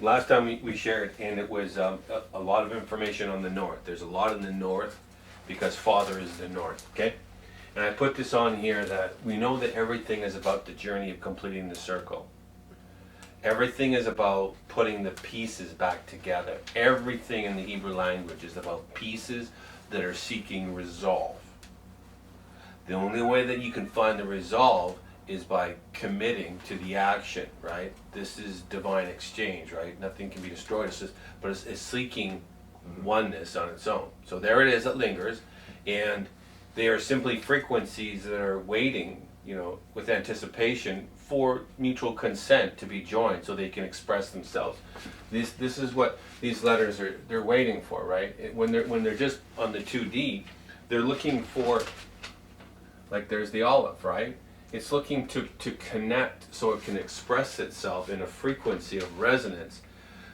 last time we shared, and it was a lot of information on the north. There's a lot in the north because Father is the north, okay? And I put this on here that we know that everything is about the journey of completing the circle. Everything is about putting the pieces back together. Everything in the Hebrew language is about pieces that are seeking resolve. The only way that you can find the resolve is by committing to the action, right? This is divine exchange, right? Nothing can be destroyed, but it's seeking oneness on its own. So there it is, it lingers, and they are simply frequencies that are waiting, with anticipation for mutual consent to be joined so they can express themselves. This is what these letters they're waiting for, right? When they're just on the 2D, they're looking for, like there's the olive, right? It's looking to connect so it can express itself in a frequency of resonance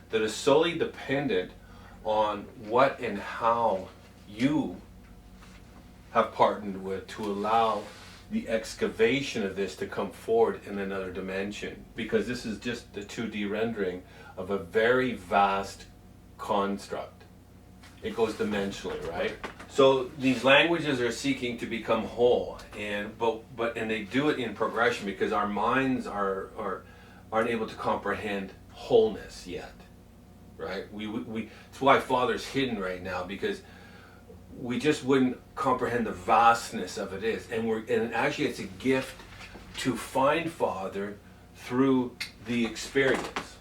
that is solely dependent on what and how you have partnered with to allow the excavation of this to come forward in another dimension. Because this is just the 2D rendering of a very vast construct. It goes dimensionally, right? So these languages are seeking to become whole, and they do it in progression because our minds aren't able to comprehend wholeness yet, right? It's why Father's hidden right now, because we just wouldn't comprehend the vastness of it is, and actually it's a gift to find Father through the experience.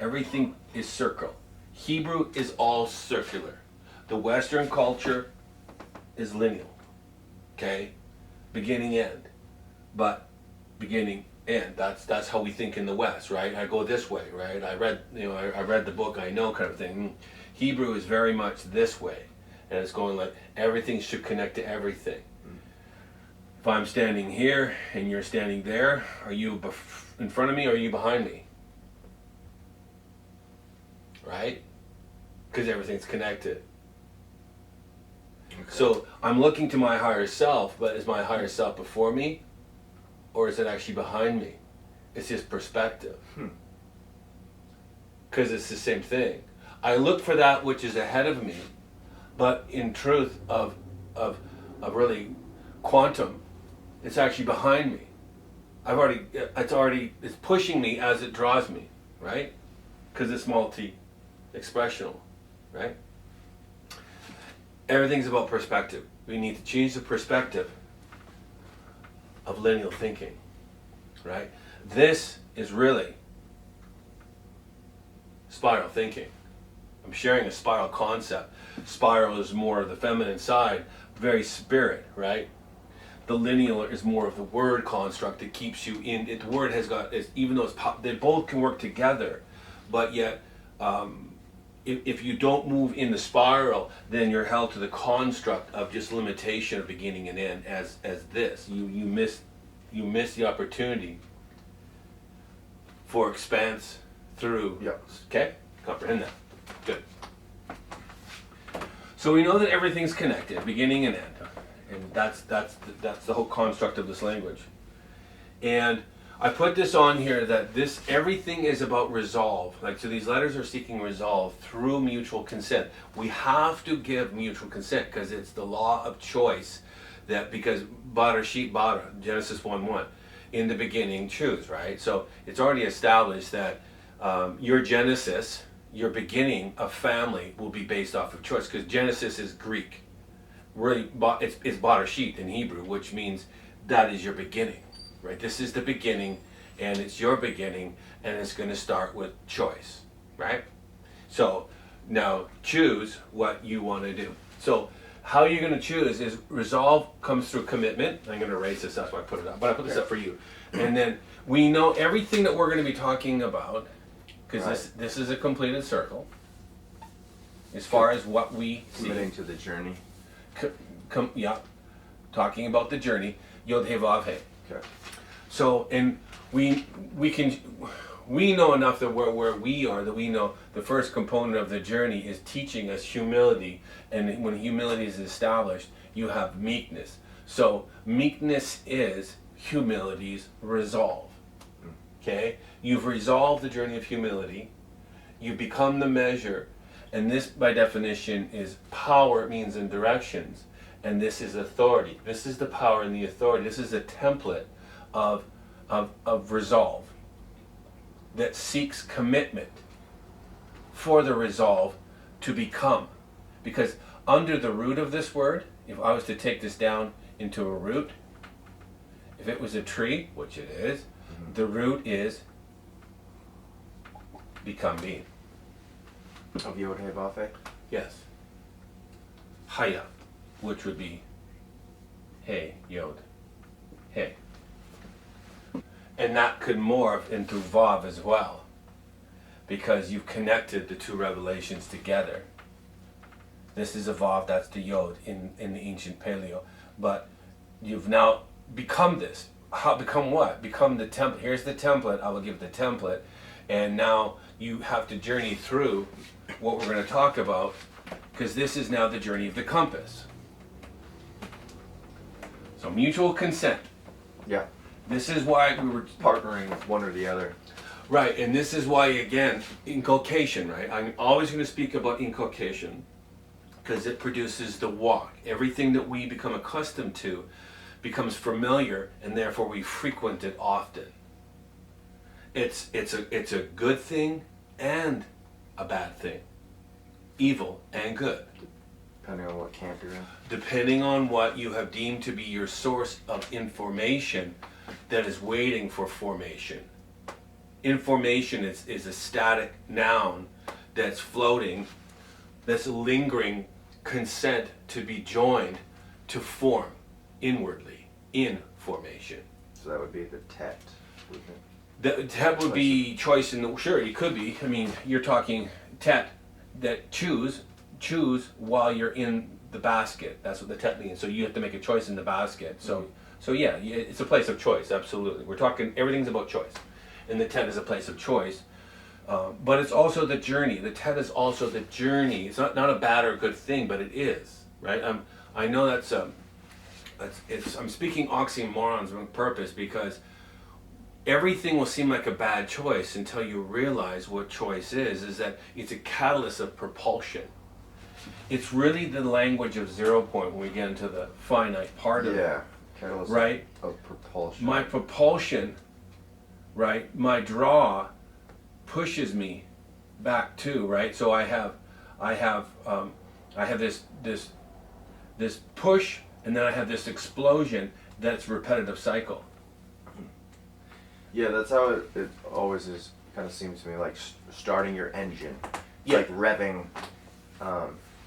Everything is circle. Hebrew is all circular. The Western culture is lineal, okay? Beginning, end. But beginning, end. That's how we think in the West, right? I go this way, right? I read the book, I know, kind of thing. Hebrew is very much this way, and it's going like everything should connect to everything. If I'm standing here and you're standing there, are you in front of me or are you behind me? Right? Because everything's connected. Okay. So I'm looking to my higher self, but is my higher self before me, or is it actually behind me? It's just perspective. Because it's the same thing. I look for that which is ahead of me, but in truth of really quantum, it's actually behind me. It's pushing me as it draws me, right? Because it's multi-expressional, right? Everything's about perspective. We need to change the perspective of lineal thinking, right? This is really spiral thinking. I'm sharing a spiral concept. Spiral is more of the feminine side, very spirit, right? The lineal is more of the word construct that keeps you in it. The word has got, even though they both can work together, but yet if you don't move in the spiral, then you're held to the construct of just limitation of beginning and end as this. You miss the opportunity for expanse through. Yeah. Okay? Comprehend that. Good. So we know that everything's connected, beginning and end. And that's the whole construct of this language. And I put this on here that everything is about resolve. So these letters are seeking resolve through mutual consent. We have to give mutual consent because it's the law of choice because Barashit Bara, Genesis 1:1, in the beginning choose, right? So it's already established that your Genesis, your beginning of family will be based off of choice because Genesis is Greek. Really, it's Barashit in Hebrew, which means that is your beginning. Right, this is the beginning, and it's your beginning, and it's going to start with choice, right? So now choose what you want to do. So how you're going to choose is resolve comes through commitment. I'm going to erase this, that's why I put it up, but I put this up for you. And then we know everything that we're going to be talking about, because this is a completed circle, as far as what we see. Committing to the journey. Talking about the journey, Yod He Vav He. Okay. So, and we know enough that where we are, that we know the first component of the journey is teaching us humility, and when humility is established, you have meekness. So meekness is humility's resolve. Okay? You've resolved the journey of humility. You become the measure. And this, by definition, is power. It means in directions. And this is authority. This is the power and the authority. This is a template of resolve that seeks commitment for the resolve to become. Because under the root of this word, if I was to take this down into a root, if it was a tree, which it is, the root is become being. Of Yod He Vav He? Yes. Haya, which would be Hey, Yod, Hey. And that could morph into Vav as well, because you've connected the two revelations together. This is a Vav, that's the Yod in the ancient Paleo. But you've now become this. How, become what? Become the template. Here's the template. I will give the template. And now you have to journey through what we're going to talk about, because this is now the journey of the compass. So mutual consent. Yeah. This is why we were Partnering with one or the other. right, and this is why, again, inculcation, right? I'm always going to speak about inculcation because it produces the walk. Everything that we become accustomed to becomes familiar, and therefore we frequent it often. It's a good thing and a bad thing, evil and good, Depending on what camp you're in. depending on what you have deemed to be your source of information that is waiting for formation. Information is a static noun that's floating, that's lingering consent to be joined to form inwardly in formation. So that would be the Tet, wouldn't it? That would be choice in the, sure, it could be. I mean, you're talking tet, that choose while you're in the basket. That's what the tet means. So you have to make a choice in the basket. So yeah, it's a place of choice, absolutely. We're talking, everything's about choice. And the tet is a place of choice. But it's also the journey. The tet is also the journey. It's not a bad or good thing, but it is, right? I know I'm speaking oxymorons on purpose, because everything will seem like a bad choice until you realize what choice is that it's a catalyst of propulsion. It's really the language of 0 point when we get into the finite part of it. Yeah. Catalyst Right? of propulsion. My propulsion, right, my draw pushes me back to, right? So I have this push, and then I have this explosion that's repetitive cycle. Yeah, that's how it always is. Kind of seems to me like starting your engine. It's Yeah. like revving,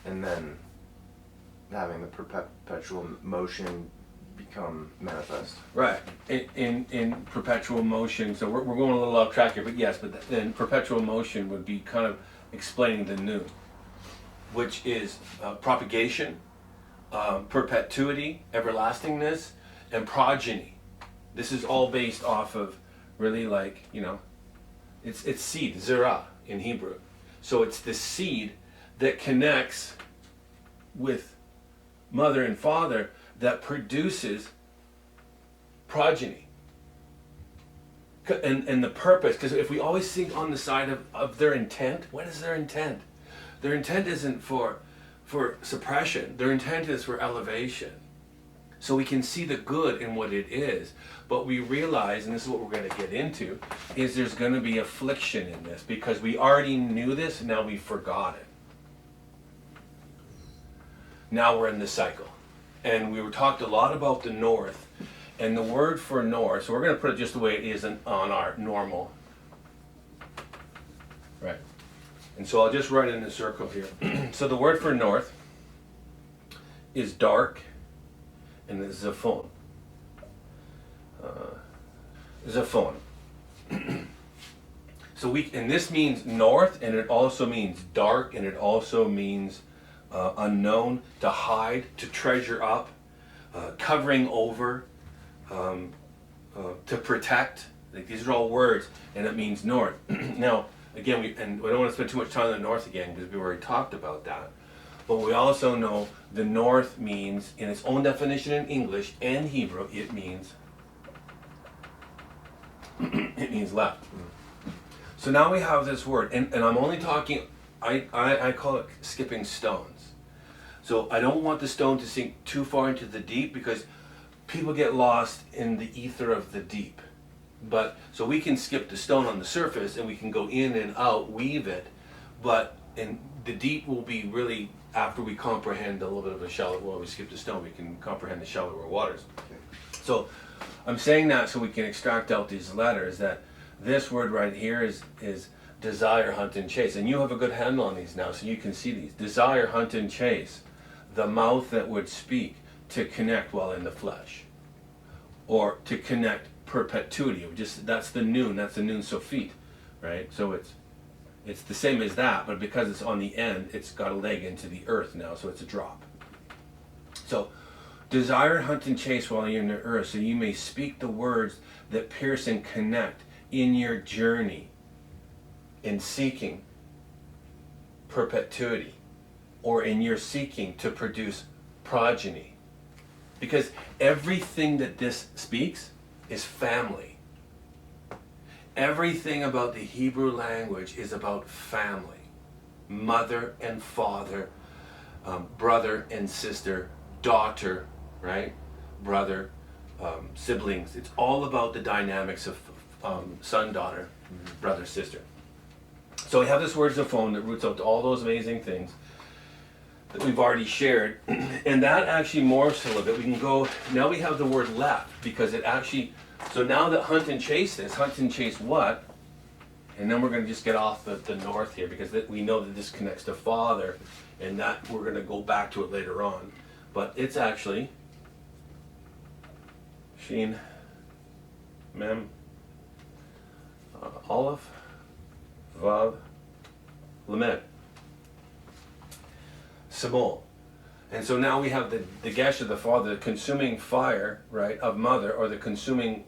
and then having the perpetual motion become manifest. Right, in perpetual motion. So we're going a little off track here, but yes, but then perpetual motion would be kind of explaining the new, which is propagation, perpetuity, everlastingness, and progeny. This is all based off of really, like, it's seed, zerah in Hebrew. So it's the seed that connects with mother and father that produces progeny. And the purpose, because if we always think on the side of their intent, what is their intent? Their intent isn't for suppression. Their intent is for elevation. So we can see the good in what it is. But we realize, and this is what we're going to get into, is there's going to be affliction in this, because we already knew this, and now we forgot it. Now we're in the cycle. And we were talked a lot about the north, and the word for north, so we're going to put it just the way it is on our normal. Right. And so I'll just write in a circle here. So the word for north is dark, and it's Zephon. Zephon. So and this means north, and it also means dark, and it also means unknown, to hide, to treasure up, covering over, to protect. Like, these are all words, and it means north. Now, again, we don't want to spend too much time on the north again, because we've already talked about that. But we also know the north means, in its own definition in English and Hebrew, it means left. So now we have this word, and I'm only talking, I call it skipping stones. So I don't want the stone to sink too far into the deep because people get lost in the ether of the deep. But so we can skip the stone on the surface and we can go in and out, weave it, but in the deep will be really after we comprehend a little bit of a shallow. Well, we skip the stone, we can comprehend the shallower waters. So I'm saying that so we can extract out these letters, that this word right here is desire, hunt, and chase. And you have a good handle on these now, so you can see these. Desire, hunt, and chase. The mouth that would speak, to connect while in the flesh. Or to connect perpetuity. That's the noon sophit, right? So it's the same as that, but because it's on the end, it's got a leg into the earth now, so it's a drop. So desire, hunt, and chase while you're in the earth, so you may speak the words that pierce and connect in your journey in seeking perpetuity, or in your seeking to produce progeny. Because everything that this speaks is family. Everything about the Hebrew language is about family. Mother and father, brother and sister, daughter, right? Brother, siblings. It's all about the dynamics of son, daughter, brother, sister. So we have this word zophone that roots out to all those amazing things that we've already shared. And that actually morphs a little bit. We can go, now we have the word left, because it actually, so now that hunt and chase what? And then we're going to just get off the north here, because we know that this connects to father, and that we're going to go back to it later on. But it's actually Sheen, Mem, Aleph, Vav, Lamed, Simol. And so now we have the gesh of the father, the consuming fire, right, of mother, or the consuming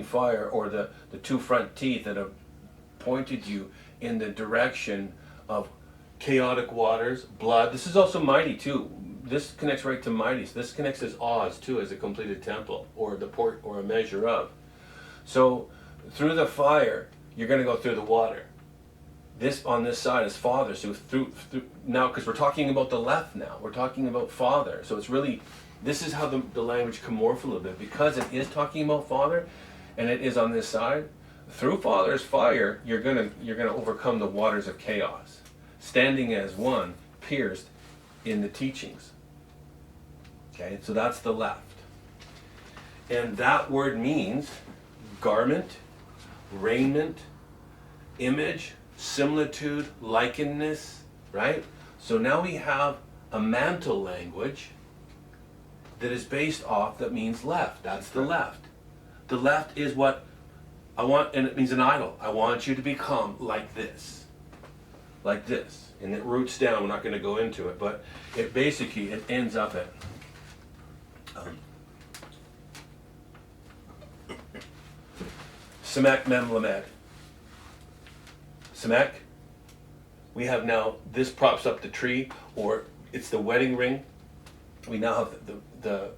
fire, or the two front teeth that have pointed you in the direction of chaotic waters, blood. This is also mighty too. This connects right to mighty. So this connects as Oz too, as a completed temple, or the port, or a measure of. So through the fire, you're going to go through the water. This on this side is father. So through now, because we're talking about the left now, we're talking about father. So it's really, this is how the language can morph a little bit, because it is talking about father, and it is on this side. Through father's fire, you're gonna overcome the waters of chaos, standing as one, pierced in the teachings. Okay, so that's the left, and that word means garment, raiment, image, similitude, likeness, right? So now we have a mantle language that is based off, that means left. That's the left. The left is what I want, and it means an idol. I want you to become like this. Like this. And it roots down, we're not going to go into it, but it basically, it ends up at Semek Mem Lamed. Semek, we have now, this props up the tree, or it's the wedding ring. We now have the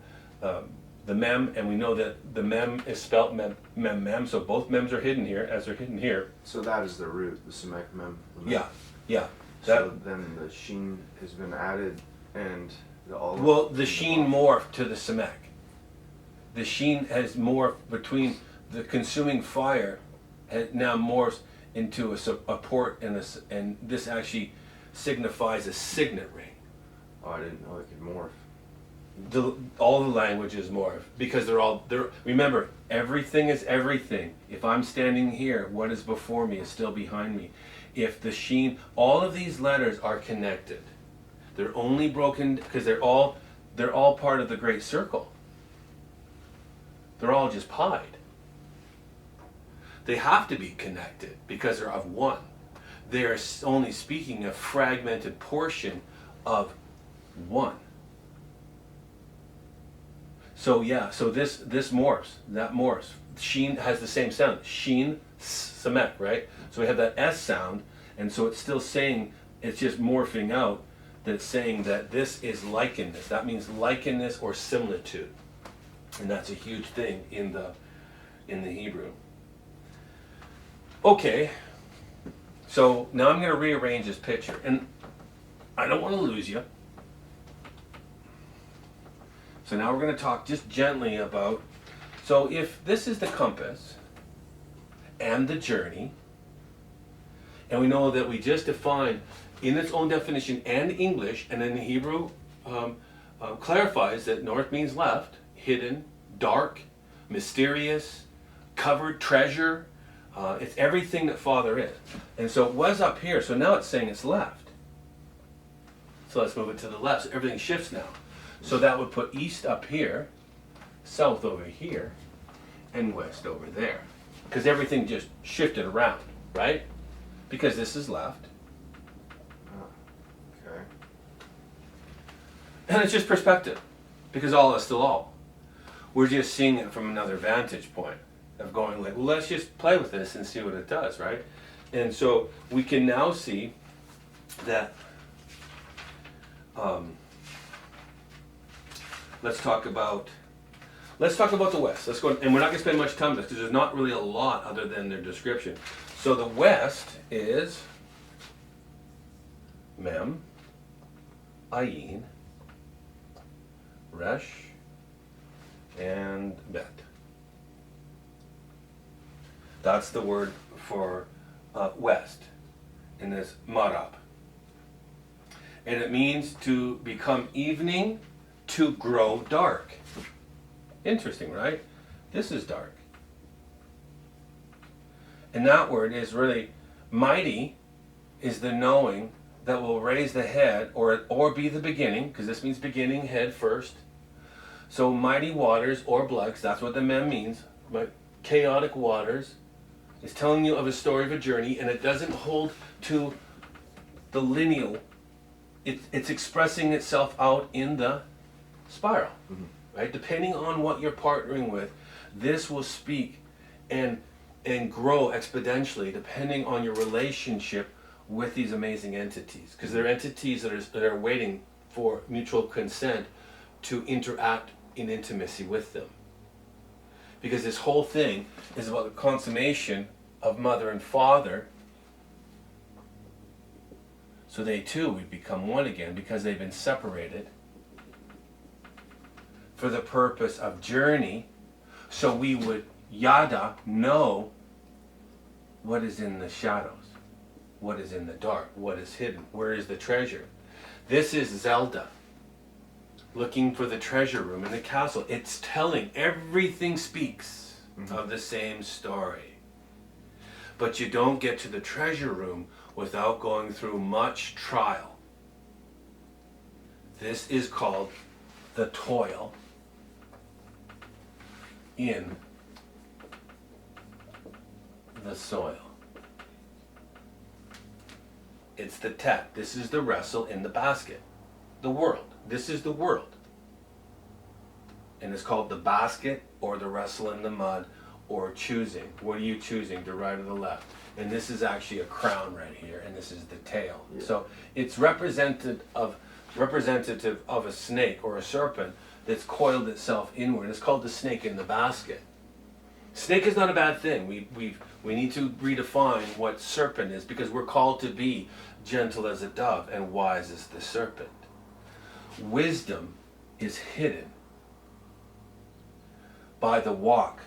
mem, and we know that the mem is spelt mem, so both mems are hidden here, as they're hidden here. So that is the root, the Semek Mem. Yeah. So then the sheen has been added, and the olive. Well, the sheen morphed to the Semek. The sheen has morphed between the consuming fire, and now morphs into a port, and this actually signifies a signet ring. Oh, I didn't know it could morph. All the languages morph, because they're remember, everything is everything. If I'm standing here, what is before me is still behind me. If the sheen, all of these letters are connected. They're only broken because they're all part of the great circle. They're all just pied. They have to be connected because they're of one. They're only speaking a fragmented portion of one. So yeah, so this morphs, that morphs. Sheen has the same sound. Sheen, Semek, right? So we have that S sound, and so it's still saying, it's just morphing out, that it's saying that this is likeness. That means likeness or similitude. And that's a huge thing in the Hebrew. Okay, So now I'm going to rearrange this picture, and I don't want to lose you. So now we're going to talk just gently about, so if this is the compass and the journey, and we know that we just defined in its own definition and English, and then the Hebrew clarifies that north means left, hidden, dark, mysterious, covered, treasure. It's everything that Father is. And so it was up here, so now it's saying it's left. So let's move it to the left. So everything shifts now. So that would put east up here, south over here, and west over there. Because everything just shifted around, right? Because this is left. Okay. And it's just perspective. Because all is still all. We're just seeing it from another vantage point of going like, well, let's just play with this and see what it does, right? And so we can now see that let's talk about the West. Let's go, and we're not going to spend much time on this because there's not really a lot other than their description. So the West is Mem, Ayin, Resh, and Bet. That's the word for west in this marab. And it means to become evening, to grow dark. Interesting, right? This is dark. And that word is really mighty, is the knowing that will raise the head or be the beginning, because this means beginning, head first. So mighty waters or blood, 'cause that's what the mem means, but chaotic waters is telling you of a story of a journey, and it doesn't hold to the lineal. It's expressing itself out in the spiral, right? Depending on what you're partnering with, this will speak and grow exponentially depending on your relationship with these amazing entities, because they're entities that are waiting for mutual consent to interact in intimacy with them. Because this whole thing is about the consummation of mother and father, so they too would become one again because they've been separated for the purpose of journey, so we would yada, know what is in the shadows, what is in the dark, what is hidden, where is the treasure. This is Zelda looking for the treasure room in the castle. It's telling, everything speaks of the same story. But you don't get to the treasure room without going through much trial. This is called the toil in the soil. It's the tet. This is the wrestle in the basket. The world. This is the world. And it's called the basket or the wrestle in the mud or choosing. What are you choosing, the right or the left? And this is actually a crown right here, and this is the tail. Yeah. So it's representative of a snake or a serpent that's coiled itself inward. It's called the snake in the basket. Snake is not a bad thing. We need to redefine what serpent is, because we're called to be gentle as a dove and wise as the serpent. Wisdom is hidden by the walk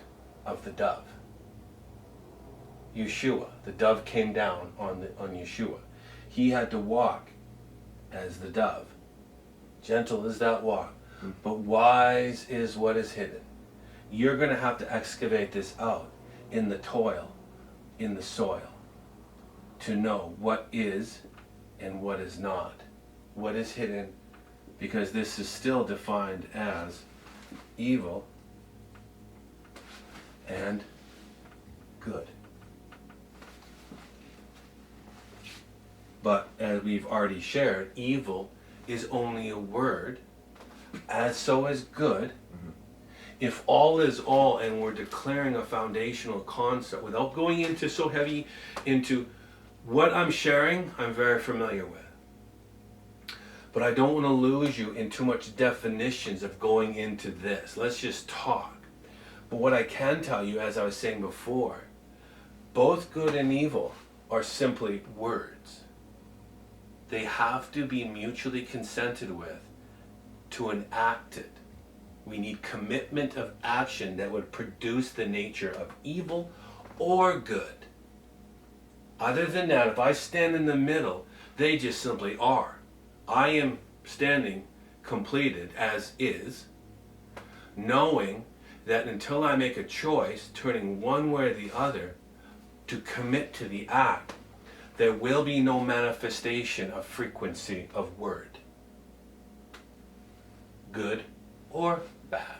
of the dove. Yeshua, the dove came down on Yeshua. He had to walk as the dove. Gentle is that walk, but wise is what is hidden. You're going to have to excavate this out in the toil, in the soil, to know what is and what is not. What is hidden, because this is still defined as evil and good. But as we've already shared, evil is only a word, as so is good. If all is all and we're declaring a foundational concept without going into so heavy into what I'm sharing, I'm very familiar with. But I don't want to lose you in too much definitions of going into this. Let's just talk. But what I can tell you, as I was saying before, both good and evil are simply words. They have to be mutually consented with to enact it. We need commitment of action that would produce the nature of evil or good. Other than that, if I stand in the middle, they just simply are. I am standing completed as is, knowing that until I make a choice, turning one way or the other, to commit to the act, there will be no manifestation of frequency of word, good or bad.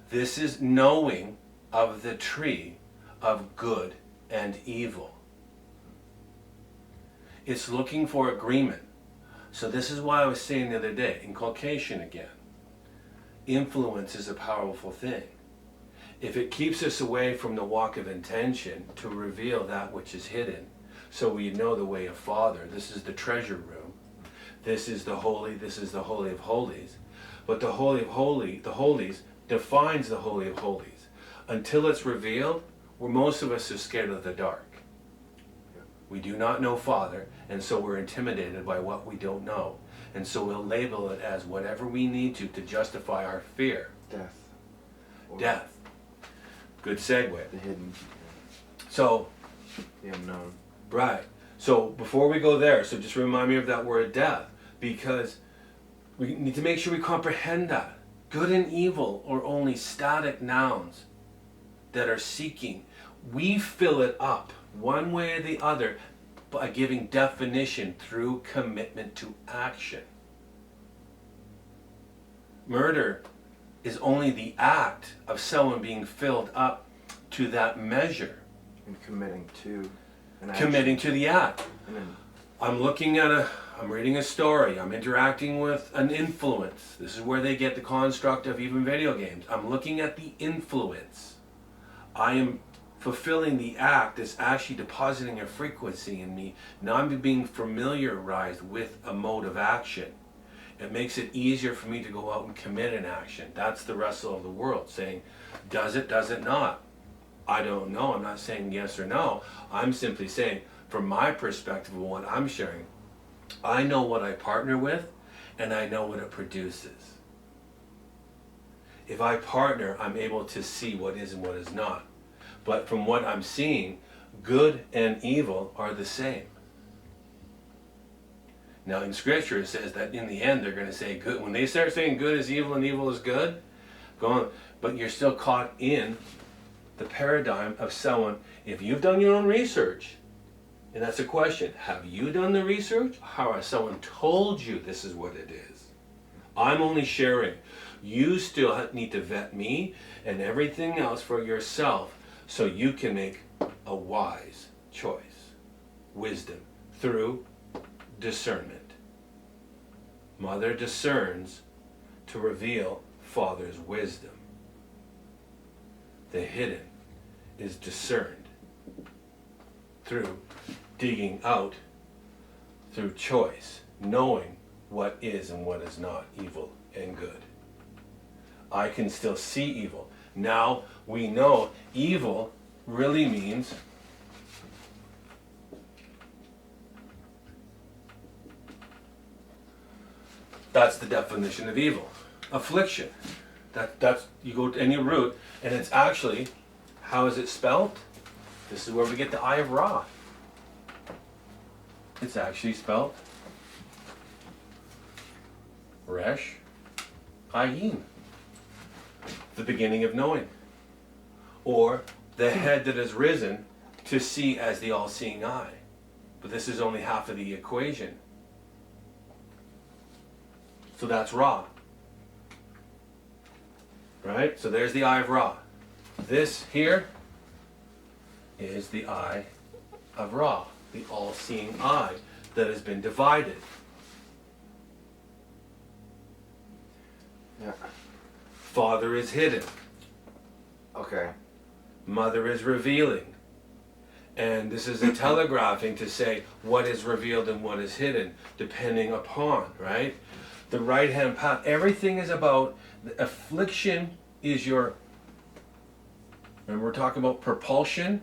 This is knowing of the tree of good and evil. It's looking for agreement. So this is why I was saying the other day, inculcation again. Influence is a powerful thing. If it keeps us away from the walk of intention to reveal that which is hidden, so we know the way of Father, this is the treasure room, this is the holy, this is the Holy of Holies. But the Holy of Holies defines the Holy of Holies. Until it's revealed, most of us are scared of the dark. We do not know Father, and so we're intimidated by what we don't know. And so we'll label it as whatever we need to justify our fear. Death. Or Death. Good segue. the hidden. So, The unknown. right. So before we go there, so just remind me of that word death, because we need to make sure we comprehend that. Good and evil are only static nouns that are seeking. We fill it up one way or the other by giving definition through commitment to action. Murder is only the act of someone being filled up to that measure. And committing to an Committing to the act. And then, I'm reading a story, I'm interacting with an influence. This is where they get the construct of even video games. I'm looking at the influence. I am fulfilling the act that's actually depositing a frequency in me. Now I'm being familiarized with a mode of action. It makes it easier for me to go out and commit an action. That's the wrestle of the world, saying, does it not? I don't know. I'm not saying yes or no. I'm simply saying, from my perspective of what I'm sharing, I know what I partner with, and I know what it produces. If I partner, I'm able to see what is and what is not. But from what I'm seeing, good and evil are the same. Now in Scripture it says that in the end they're going to say good. When they start saying good is evil and evil is good, go on. But you're still caught in the paradigm of someone, if you've done your own research, and that's a question, have you done the research? How has someone told you this is what it is? I'm only sharing. You still need to vet me and everything else for yourself so you can make a wise choice. Wisdom through discernment. Mother discerns to reveal Father's wisdom. The hidden is discerned through digging out, through choice, knowing what is and what is not evil and good. I can still see evil. Now we know evil really means that's the definition of evil. Affliction. That's you go to any root, and it's actually, how is it spelled? This is where we get the eye of Ra. It's actually spelled Resh Ayin, the beginning of knowing, or the head that has risen to see as the all-seeing eye. But this is only half of the equation. So that's Ra. Right? So there's the eye of Ra. This here is the eye of Ra, the all-seeing eye that has been divided. yeah. Father is hidden. Okay. Mother is revealing. And this is a telegraphing to say what is revealed and what is hidden, depending upon, right? The right-hand path. Everything is about, the affliction is your, remember we're talking about propulsion?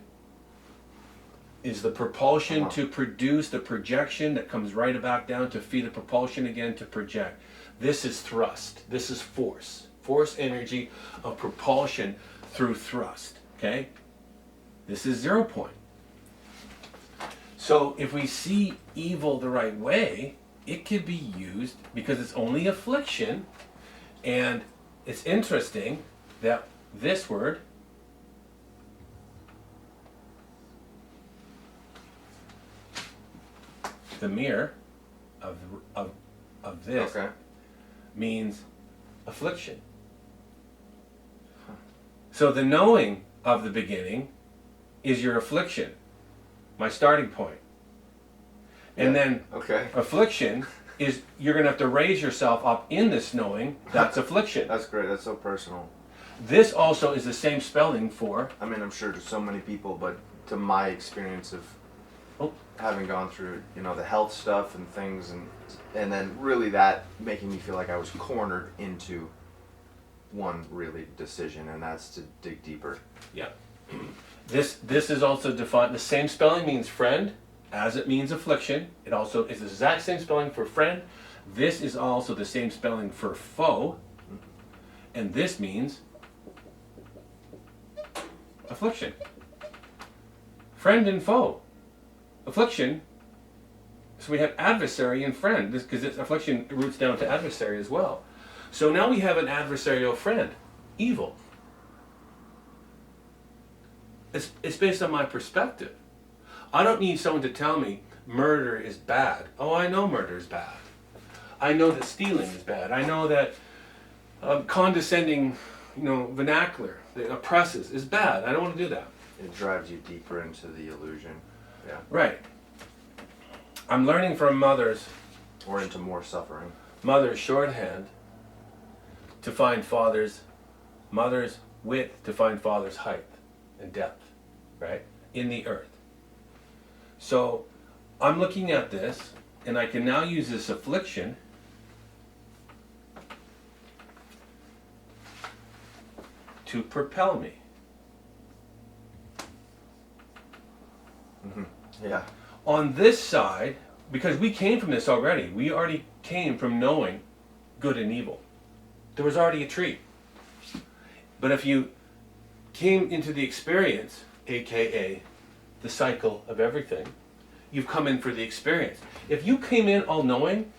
is the propulsion Uh-huh. to produce the projection that comes right back down to feed the propulsion again to project. This is thrust. This is force. Force energy of propulsion through thrust. Okay? This is 0 point. So if we see evil the right way, it could be used because it's only affliction. And it's interesting that this word, the mirror of this, Okay. means affliction. So the knowing of the beginning is your affliction, my starting point. And Yeah. then Okay. affliction is you're going to have to raise yourself up in this knowing. That's affliction. That's great. That's so personal. This also is the same spelling for, I mean, I'm sure to so many people, but to my experience of oh, having gone through, you know, the health stuff and things, and then really that making me feel like I was cornered into one really decision, and that's to dig deeper. yeah. This is also defined, the same spelling means friend as it means affliction. It also is the exact same spelling for friend. This is also the same spelling for foe. And this means affliction. Friend and foe. Affliction. So we have adversary and friend, because affliction roots down to adversary as well. So now we have an adversarial friend, evil. It's based on my perspective. I don't need someone to tell me murder is bad. Oh, I know murder is bad. I know that stealing is bad. I know that condescending, vernacular that oppresses is bad. I don't want to do that. It drives you deeper into the illusion. Yeah. Right. I'm learning from mothers Or into more suffering. shorthand to find mother's width to find father's height and depth, right? In the earth. So I'm looking at this, and I can now use this affliction to propel me. Mm-hmm. Yeah. On this side, because we came from this already, we already came from knowing good and evil. There was already a tree. But if you came into the experience, aka the cycle of everything, you've come in for the experience. If you came in all knowing,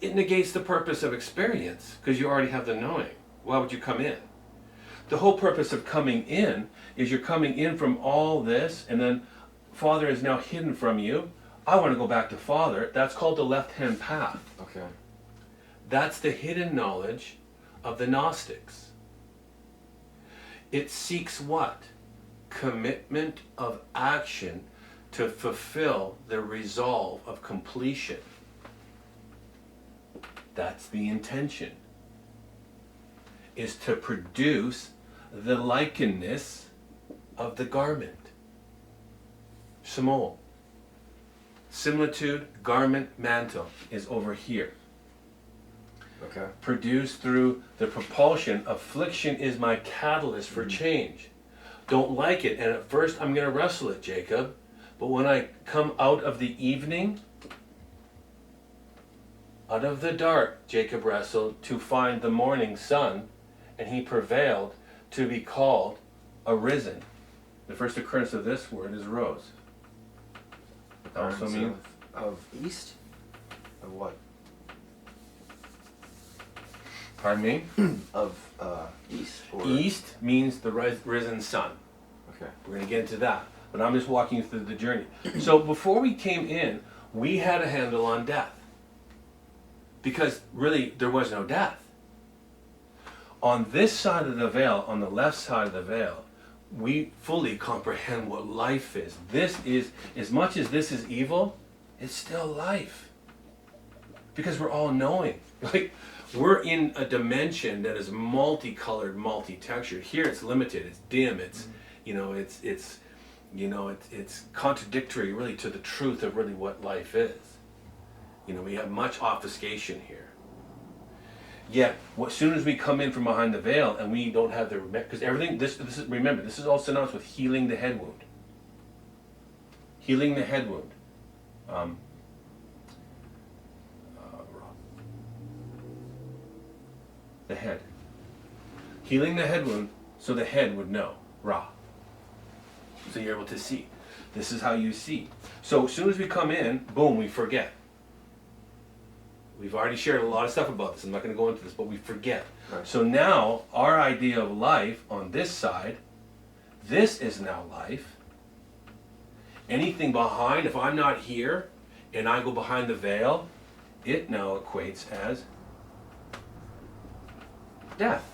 it negates the purpose of experience because you already have the knowing. Why would you come in? The whole purpose of coming in is you're coming in from all this, and then Father is now hidden from you. I want to go back to Father. That's called the left-hand path. Okay. That's the hidden knowledge of the Gnostics. It seeks what? Commitment of action to fulfill the resolve of completion. That's the intention. Is to produce the likeness of the garment. Simol. Similitude, garment, mantle is over here. Okay. Produced through the propulsion. Affliction is my catalyst for change. Don't like it, and at first I'm going to wrestle it, Jacob. But when I come out of the evening, out of the dark, Jacob wrestled to find the morning sun, and he prevailed to be called arisen. The first occurrence of this word is rose. It also Occurrence means of east? Of what? pardon me? Of east? Or... East means the risen sun. Okay. We're going to get into that. But I'm just walking you through the journey. So before we came in, we had a handle on death. Because really, there was no death. On this side of the veil, on the left side of the veil, we fully comprehend what life is. This is, as much as this is evil, it's still life. Because we're all knowing. Like, we're in a dimension that is multicolored, multi-textured. Here it's limited, it's dim, it's, it's contradictory really to the truth of really what life is. We have much obfuscation here. Yet, as soon as we come in from behind the veil and we don't have the, because everything, this is, remember, this is all synonymous with healing the head wound. Healing the head wound. The head. Healing the head wound so the head would know. Ra. So you're able to see. This is how you see. So as soon as we come in, boom, we forget. We've already shared a lot of stuff about this. I'm not going to go into this, but we forget. Right. So now our idea of life on this side, this is now life. Anything behind, if I'm not here and I go behind the veil, it now equates as death.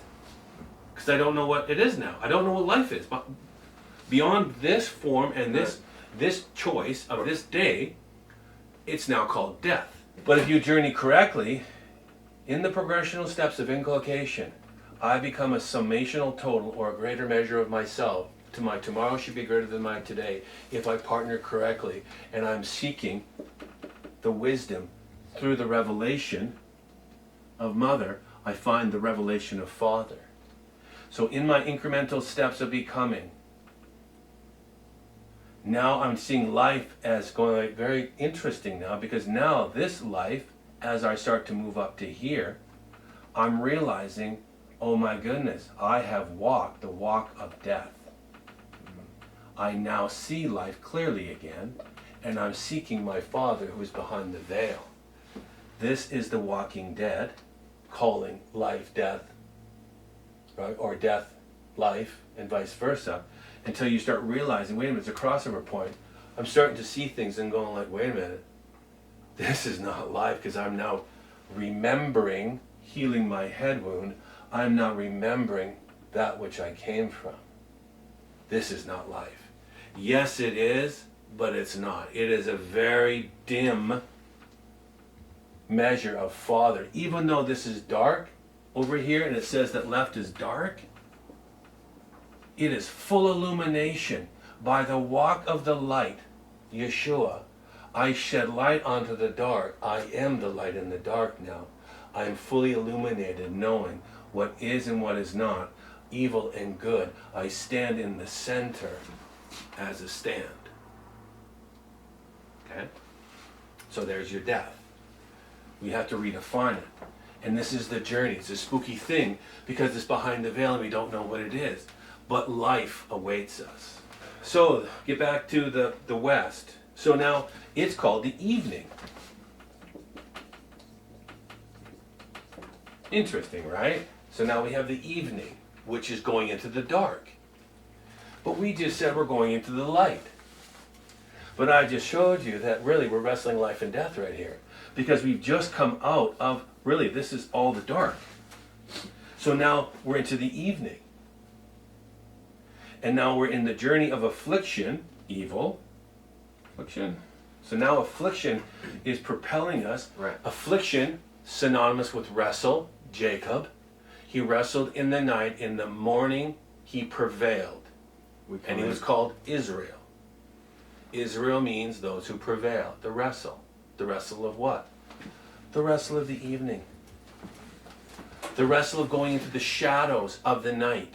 Because I don't know what it is now. I don't know what life is. But beyond this form and this choice of this day, it's now called death. But if you journey correctly, in the progressional steps of inculcation, I become a summational total or a greater measure of myself. To my tomorrow should be greater than my today if I partner correctly and I'm seeking the wisdom through the revelation of Mother. I find the revelation of Father. So in my incremental steps of becoming, now I'm seeing life as going like very interesting now, because now this life, as I start to move up to here, I'm realizing, oh my goodness, I have walked the walk of death. I now see life clearly again, and I'm seeking my Father who is behind the veil. This is the walking dead, calling life death, right? Or death life, and vice versa, until you start realizing, wait a minute, it's a crossover point. I'm starting to see things and going like, wait a minute, this is not life, because I'm now remembering, healing my head wound. I'm now remembering that which I came from. This is not life. Yes, it is, but it's not. It is a very dim measure of Father. Even though this is dark over here, and it says that left is dark, it is full illumination. By the walk of the light, Yeshua, I shed light onto the dark. I am the light in the dark now. I am fully illuminated, knowing what is and what is not, evil and good. I stand in the center as a stand. Okay? So there's your death. We have to redefine it. And this is the journey. It's a spooky thing because it's behind the veil and we don't know what it is. But life awaits us. So, get back to the West. So now it's called the evening. Interesting, right? So now we have the evening, which is going into the dark. But we just said we're going into the light. But I just showed you that really we're wrestling life and death right here. Because we've just come out of, really, this is all the dark. So now we're into the evening. And now we're in the journey of affliction, evil, affliction. So now affliction is propelling us. Right. Affliction, synonymous with wrestle, Jacob. He wrestled in the night. In the morning, he prevailed. And he was called Israel. Israel means those who prevail. The wrestle. The wrestle of what? The wrestle of the evening. The wrestle of going into the shadows of the night.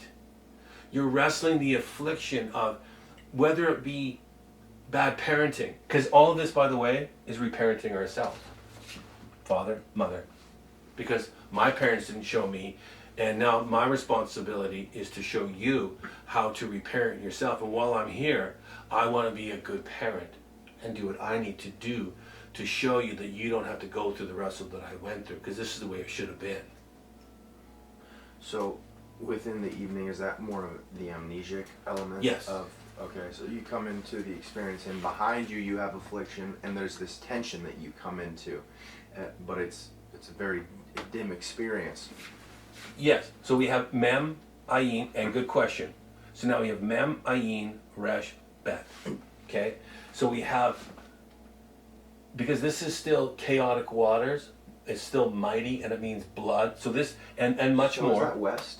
You're wrestling the affliction of whether it be bad parenting. Because all of this, by the way, is reparenting ourselves. Father, mother. Because my parents didn't show me, and now my responsibility is to show you how to reparent yourself. And while I'm here, I want to be a good parent and do what I need to do to show you that you don't have to go through the wrestle that I went through, because this is the way it should have been. So, within the evening, is that more of the amnesic element? Yes. Okay, so you come into the experience, and behind you, you have affliction, and there's this tension that you come into, but it's a very dim experience. Yes. So we have Mem, Ayin, and good question. So now we have Mem, Ayin, Resh, Bet. Okay? So we have, because this is still chaotic waters, it's still mighty, and it means blood. So this, and much So more. is that west?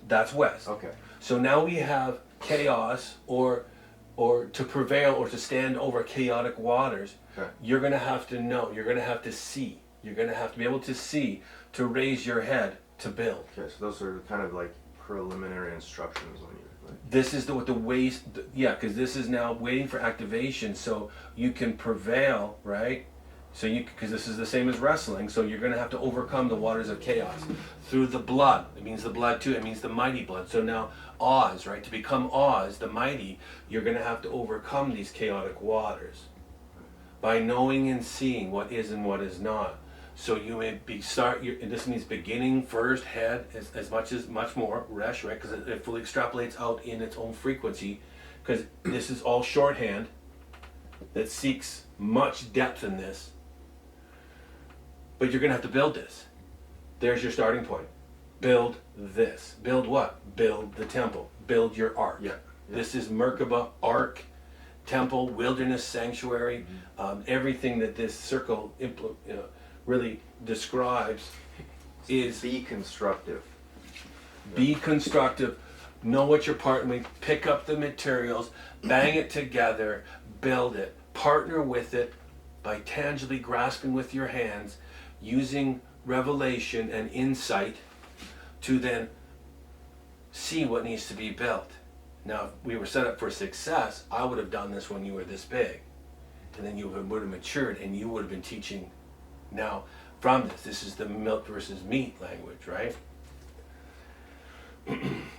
That's west. Okay. So now we have chaos, or to prevail, or to stand over chaotic waters. Okay. You're going to have to know. You're going to have to see. You're going to have to be able to see, to raise your head, to build. Okay, so those are kind of like preliminary instructions This is what the waste, yeah, because this is now waiting for activation, so you can prevail, right? So because this is the same as wrestling, so you're going to have to overcome the waters of chaos through the blood. It means the blood too. It means the mighty blood. So now Oz, right? To become Oz, the mighty, you're going to have to overcome these chaotic waters by knowing and seeing what is and what is not. So you may and this means beginning first, head, much more, resh, right? Because it fully extrapolates out in its own frequency, because this is all shorthand that seeks much depth in this. But you're going to have to build this. There's your starting point. Build this. Build what? Build the temple. Build your ark. Yeah. This is Merkaba, ark, temple, wilderness, sanctuary, everything that this circle really describes is Be constructive. be constructive, know what your partner, pick up the materials, bang it together, build it, partner with it by tangibly grasping with your hands, using revelation and insight to then see what needs to be built. Now, if we were set up for success, I would have done this when you were this big. And then you would have matured and you would have been teaching now from this. This is the milk versus meat language, right?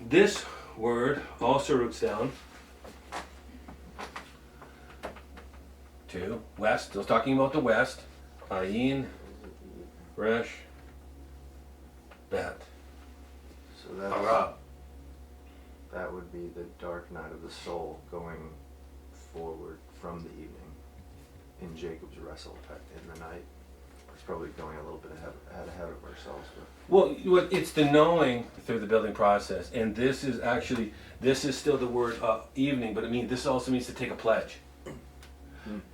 This word also roots down to west. Still talking about the west. Ayin, Resh, Bet. So that's, Ara. that would be the dark night of the soul going forward from the evening in Jacob's wrestle in the night. It's probably going a little bit ahead of ourselves. But. Well, it's the knowing through the building process, and this is still the word evening, but this also means to take a pledge.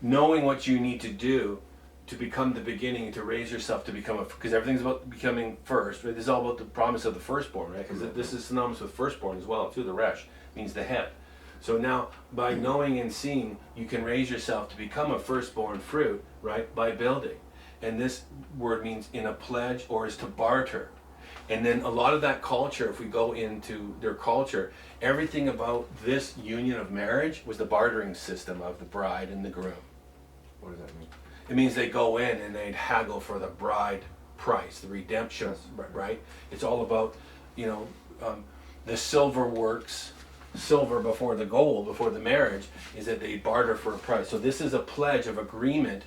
Knowing what you need to do to become the beginning, to raise yourself to become because everything's about becoming first, right? This is all about the promise of the firstborn, right? Because this is synonymous with firstborn as well, too. The resh means the head. So now, by knowing and seeing, you can raise yourself to become a firstborn fruit, right? By building. And this word means in a pledge or is to barter. And then a lot of that culture, if we go into their culture, everything about this union of marriage was the bartering system of the bride and the groom. What does that mean? It means they go in and they'd haggle for the bride price, the redemption, right? It's all about, the silver works, silver before the gold, before the marriage, is that they barter for a price. So this is a pledge of agreement.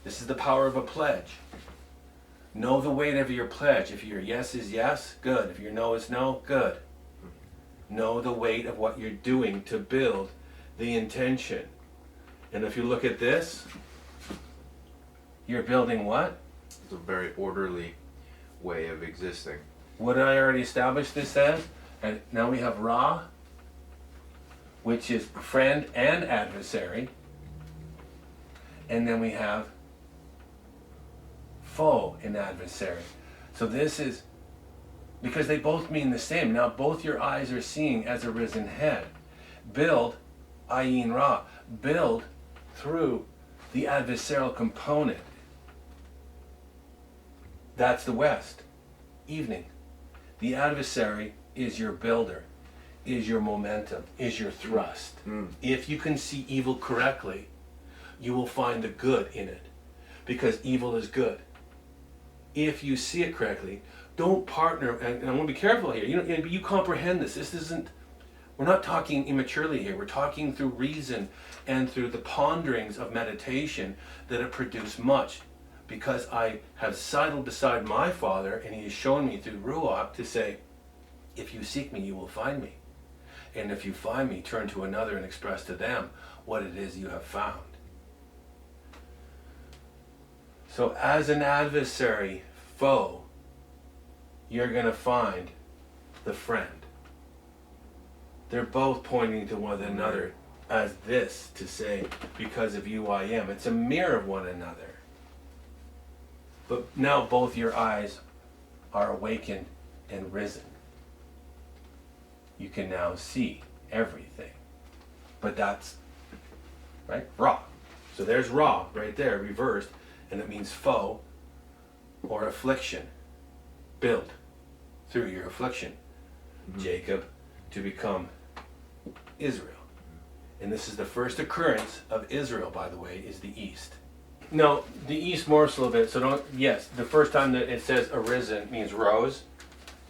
This is the power of a pledge. Know the weight of your pledge. If your yes is yes, good. If your no is no, good. Know the weight of what you're doing to build the intention. And if you look at this, you're building what? It's a very orderly way of existing. What did I already establish this as? And now we have Ra, which is friend and adversary. And then we have foe and adversary. So this is, because they both mean the same. Now both your eyes are seeing as a risen head. Build, Ayin Ra. Build through the adversarial component. That's the west. Evening. The adversary is your builder, is your momentum, is your thrust. If you can see evil correctly, you will find the good in it, because evil is good. If you see it correctly, don't partner, and I want to be careful here, you comprehend this. This isn't, we're not talking immaturely here. We're talking through reason and through the ponderings of meditation that have produced much, because I have sidled beside my Father, and He has shown me through Ruach to say, if you seek me, you will find me. And if you find me, turn to another and express to them what it is you have found. So as an adversary, foe, you're going to find the friend. They're both pointing to one another as this, to say, because of you I am. It's a mirror of one another. But now both your eyes are awakened and risen. You can now see everything. But that's, right, Ra. So there's Ra right there, reversed, and it means foe or affliction. Build through your affliction. Jacob to become Israel. And this is the first occurrence of Israel, by the way, is the east. Now, the east morphs a little bit, so don't, yes, the first time that it says arisen means rose.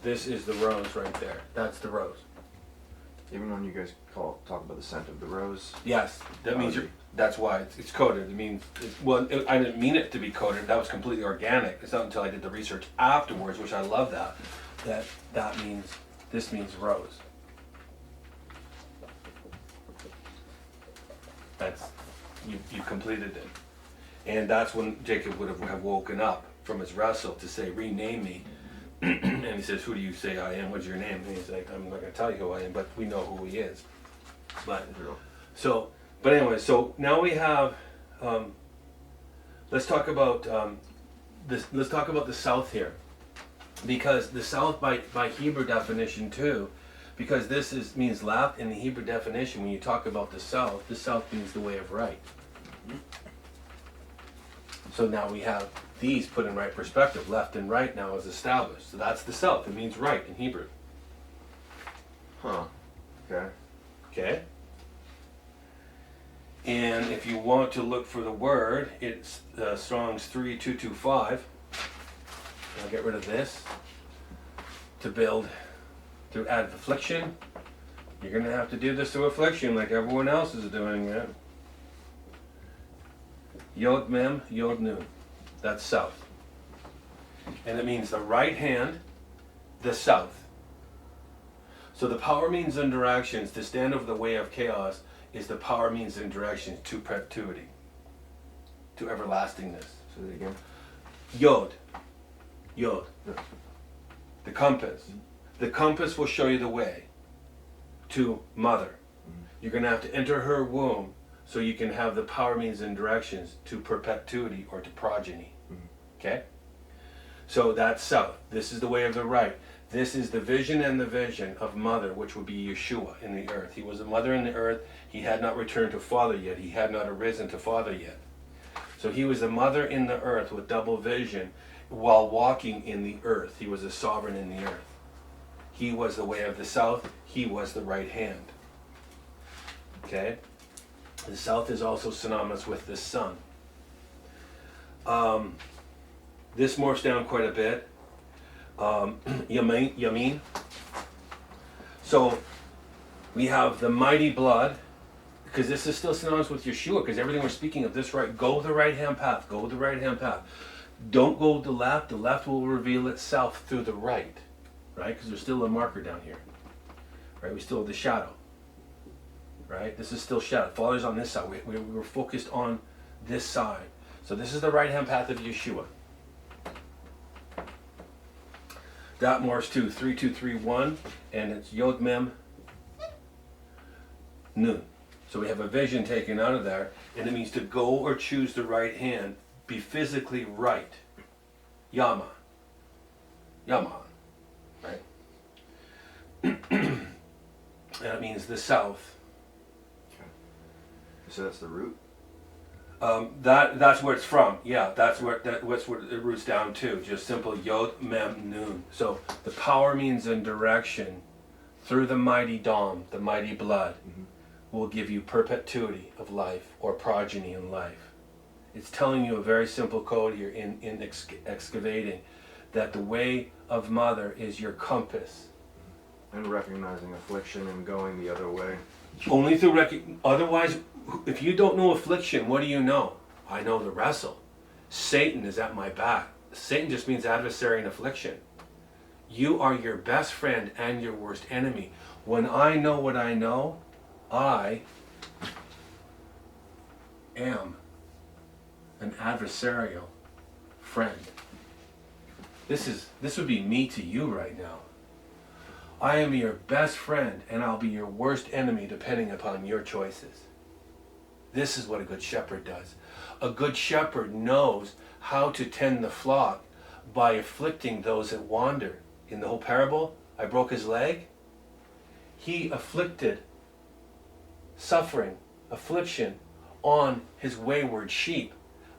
This is the rose right there. That's the rose. Even when you guys talk about the scent of the rose. Yes, that means that's why it's coded. It means, I didn't mean it to be coded. That was completely organic. It's not until I did the research afterwards, which I love that means, this means rose. That's, you completed it. And that's when Jacob would have woken up from his wrestle to say, rename me. And he says, who do you say I am? What's your name? And he's like, I'm not going to tell you who I am, but we know who he is. But anyway, so now we have, let's talk about this. Let's talk about the south here, because the south by Hebrew definition too, because this means left in the Hebrew definition. When you talk about the south means the way of right. So now we have these put in right perspective. Left and right now is established. So that's the south. It means right in Hebrew. Huh. Okay. Okay. And if you want to look for the word, it's Strong's 3225. I'll get rid of this. To add affliction. You're going to have to do this through affliction like everyone else is doing it. Yod Mem, Yod Nun. That's south. And it means the right hand, the south. So the power, means, and directions to stand over the way of chaos is the power, means, and directions to perpetuity, to everlastingness. Say that again. Yod. Yod. Yeah. The compass. The compass will show you the way to mother. You're going to have to enter her womb so you can have the power, means, and directions to perpetuity or to progeny. Okay? So that's south. This is the way of the right. This is the vision and the vision of mother, which would be Yeshua in the earth. He was a mother in the earth. He had not returned to father yet. He had not arisen to father yet. So he was a mother in the earth with double vision while walking in the earth. He was a sovereign in the earth. He was the way of the south. He was the right hand. Okay? The south is also synonymous with the sun. This morphs down quite a bit. Yamin. So we have the mighty blood, because this is still synonymous with Yeshua, because everything we're speaking of, this right, go the right hand path, go the right hand path. Don't go the left will reveal itself through the right, right? Because there's still a marker down here, right? We still have the shadow, right? This is still shadow. Father's on this side. We're focused on this side. So this is the right hand path of Yeshua. That morphs to 3231, and it's Yod Mem Nun. So we have a vision taken out of there, and it means to go or choose the right hand, be physically right. Yama. Yama. Right? And it means the south. Okay. So that's the root? That's where it's from. Yeah, that's where it roots down to. Just simple Yod Mem Nun. So the power, means, and direction through the mighty dom, the mighty blood, will give you perpetuity of life or progeny in life. It's telling you a very simple code here in excavating that the way of mother is your compass. And recognizing affliction and going the other way. Only through otherwise, if you don't know affliction, what do you know? I know the wrestle. Satan is at my back. Satan just means adversary and affliction. You are your best friend and your worst enemy. When I know what I know, I am an adversarial friend. This would be me to you right now. I am your best friend, and I'll be your worst enemy depending upon your choices. This is what a good shepherd does. A good shepherd knows how to tend the flock by afflicting those that wander. In the whole parable, I broke his leg. He afflicted suffering, affliction on his wayward sheep.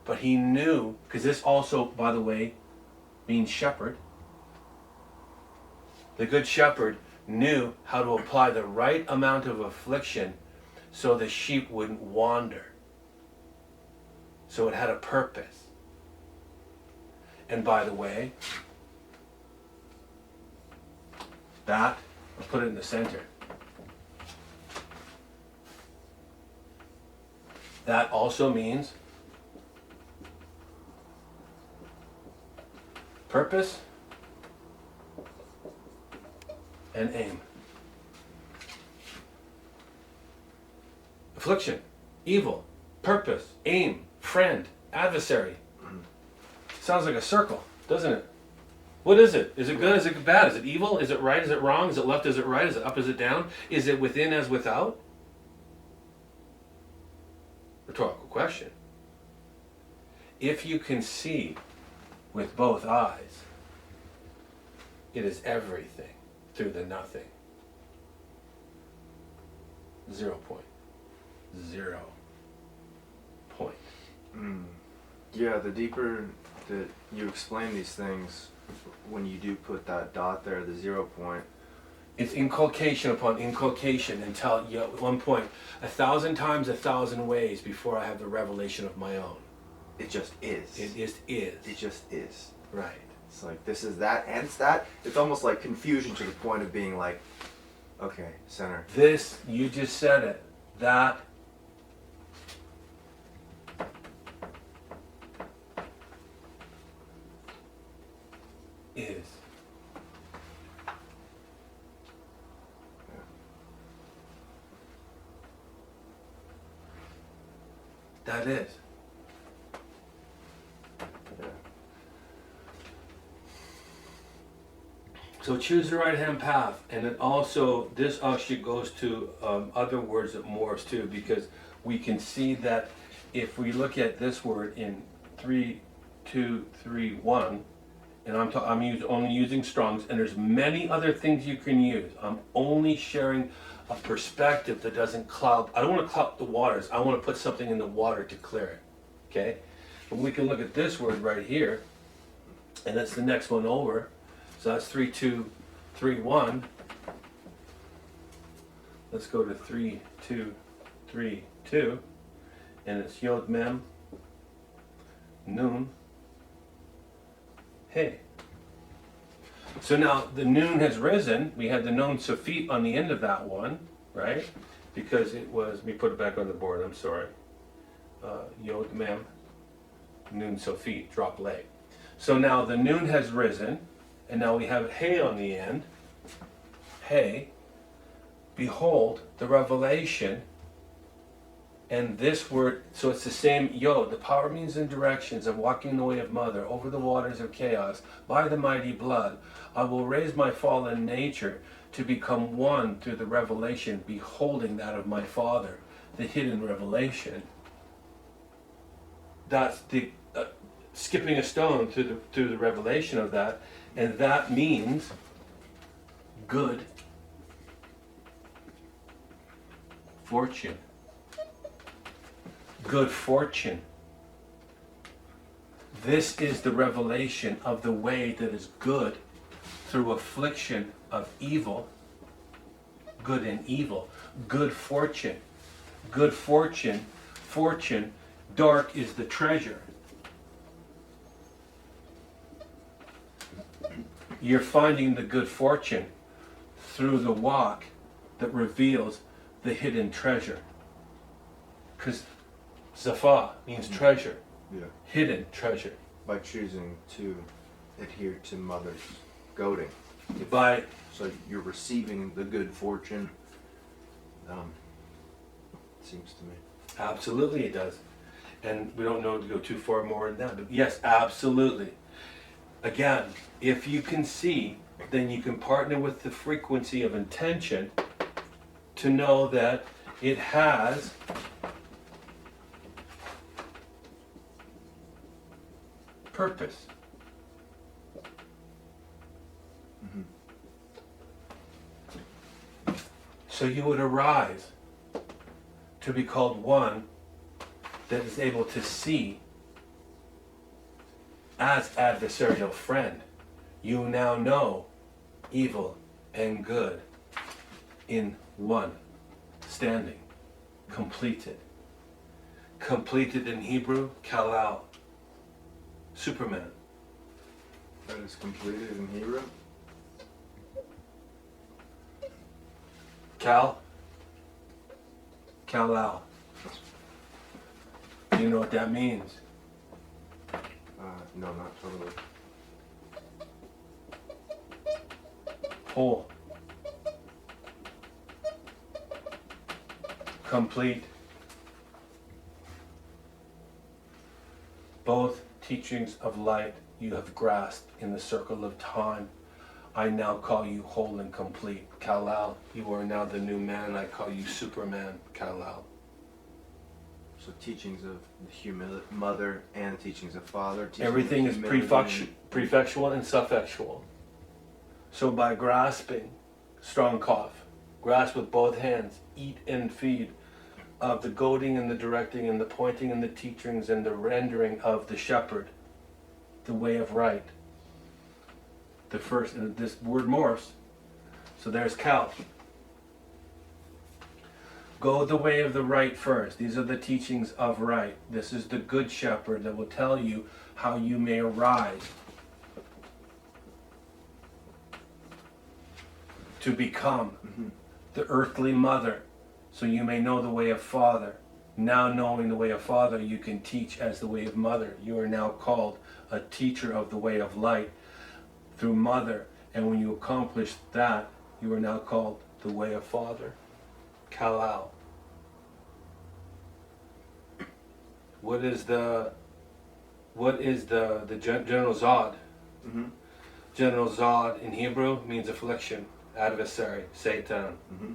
But he knew, because this also, by the way, means shepherd. The good shepherd knew how to apply the right amount of affliction so the sheep wouldn't wander. So it had a purpose. And by the way, that, I'll put it in the center. That also means purpose and aim. Affliction, evil, purpose, aim, friend, adversary. Sounds like a circle, doesn't it? What is it? Is it good? Is it bad? Is it evil? Is it right? Is it wrong? Is it left? Is it right? Is it up? Is it down? Is it within as without? Rhetorical question. If you can see with both eyes, it is everything through the nothing. 0 point. 0 point. Yeah, the deeper that you explain these things, when you do put that dot there, the 0 point, It's inculcation upon inculcation until, you know, at one point, 1,000 times 1,000 ways before I have the revelation of my own. it just is. It just is. It just is. Right. It's like, this is that, and it's that. It's almost like confusion to the point of being like, okay, center. This, you just said it. That is. That is. Yeah. So choose the right hand path, and it also, this actually goes to other words that morphs too, because we can see that if we look at this word in 3, 2, 3, 1, and I'm only using Strong's, and there's many other things you can use. I'm only sharing a perspective that doesn't cloud. I don't want to cloud the waters. I want to put something in the water to clear it. Okay? But we can look at this word right here, and that's the next one over. So that's 3, 2, 3, 1. Let's go to 3, 2, 3, 2. And it's Yod Mem, Nun, Hey. So now the Nun has risen. We had the Nun Sofit on the end of that one, right? Because it was, let me put it back on the board, I'm sorry. Yod Mem, Nun Sofit, drop lay. So now the Nun has risen. And now we have Hey on the end. Hey, behold the revelation. And this word, so it's the same Yod. The power, means, and directions of walking the way of Mother over the waters of chaos by the mighty blood. I will raise my fallen nature to become one through the revelation, beholding that of my Father, the hidden revelation. That's the skipping a stone through the revelation of that. And that means good fortune. Good fortune. This is the revelation of the way that is good through affliction of evil. Good and evil. Good fortune. Good fortune. Fortune. Dark is the treasure. You're finding the good fortune through the walk that reveals the hidden treasure. Because Zafa means treasure. Yeah. Hidden treasure. By choosing to adhere to Mother's goading. By So you're receiving the good fortune. Seems to me. absolutely it does. And we don't know to go too far more in that. But yes, absolutely. Again, if you can see, then you can partner with the frequency of intention to know that it has purpose. So you would arise to be called one that is able to see as adversarial friend. You now know evil and good in one, standing, completed. Completed in Hebrew, kalal, Superman. That is completed in Hebrew. Kalal. Do you know what that means? No, not totally. Whole. Complete. Both teachings of light you have grasped in the circle of time. I now call you whole and complete. Kalal, you are now the new man. I call you Superman. Kalal. So teachings of the mother and teachings of father. Everything is prefectual and suffectual. So by grasping, strong cough, grasp with both hands, eat and feed of the goading and the directing and the pointing and the teachings and the rendering of the shepherd, the way of right. The first, and this word morphs, so there's Cal. Go the way of the right first. These are the teachings of right. This is the good shepherd that will tell you how you may arise to become the earthly mother, so you may know the way of father. Now knowing the way of father, you can teach as the way of mother. You are now called a teacher of the way of light through mother. And when you accomplish that, you are now called the way of father. Kalal. What is the general Zod? Mm-hmm. General Zod in Hebrew means affliction, adversary, Satan. Mm-hmm.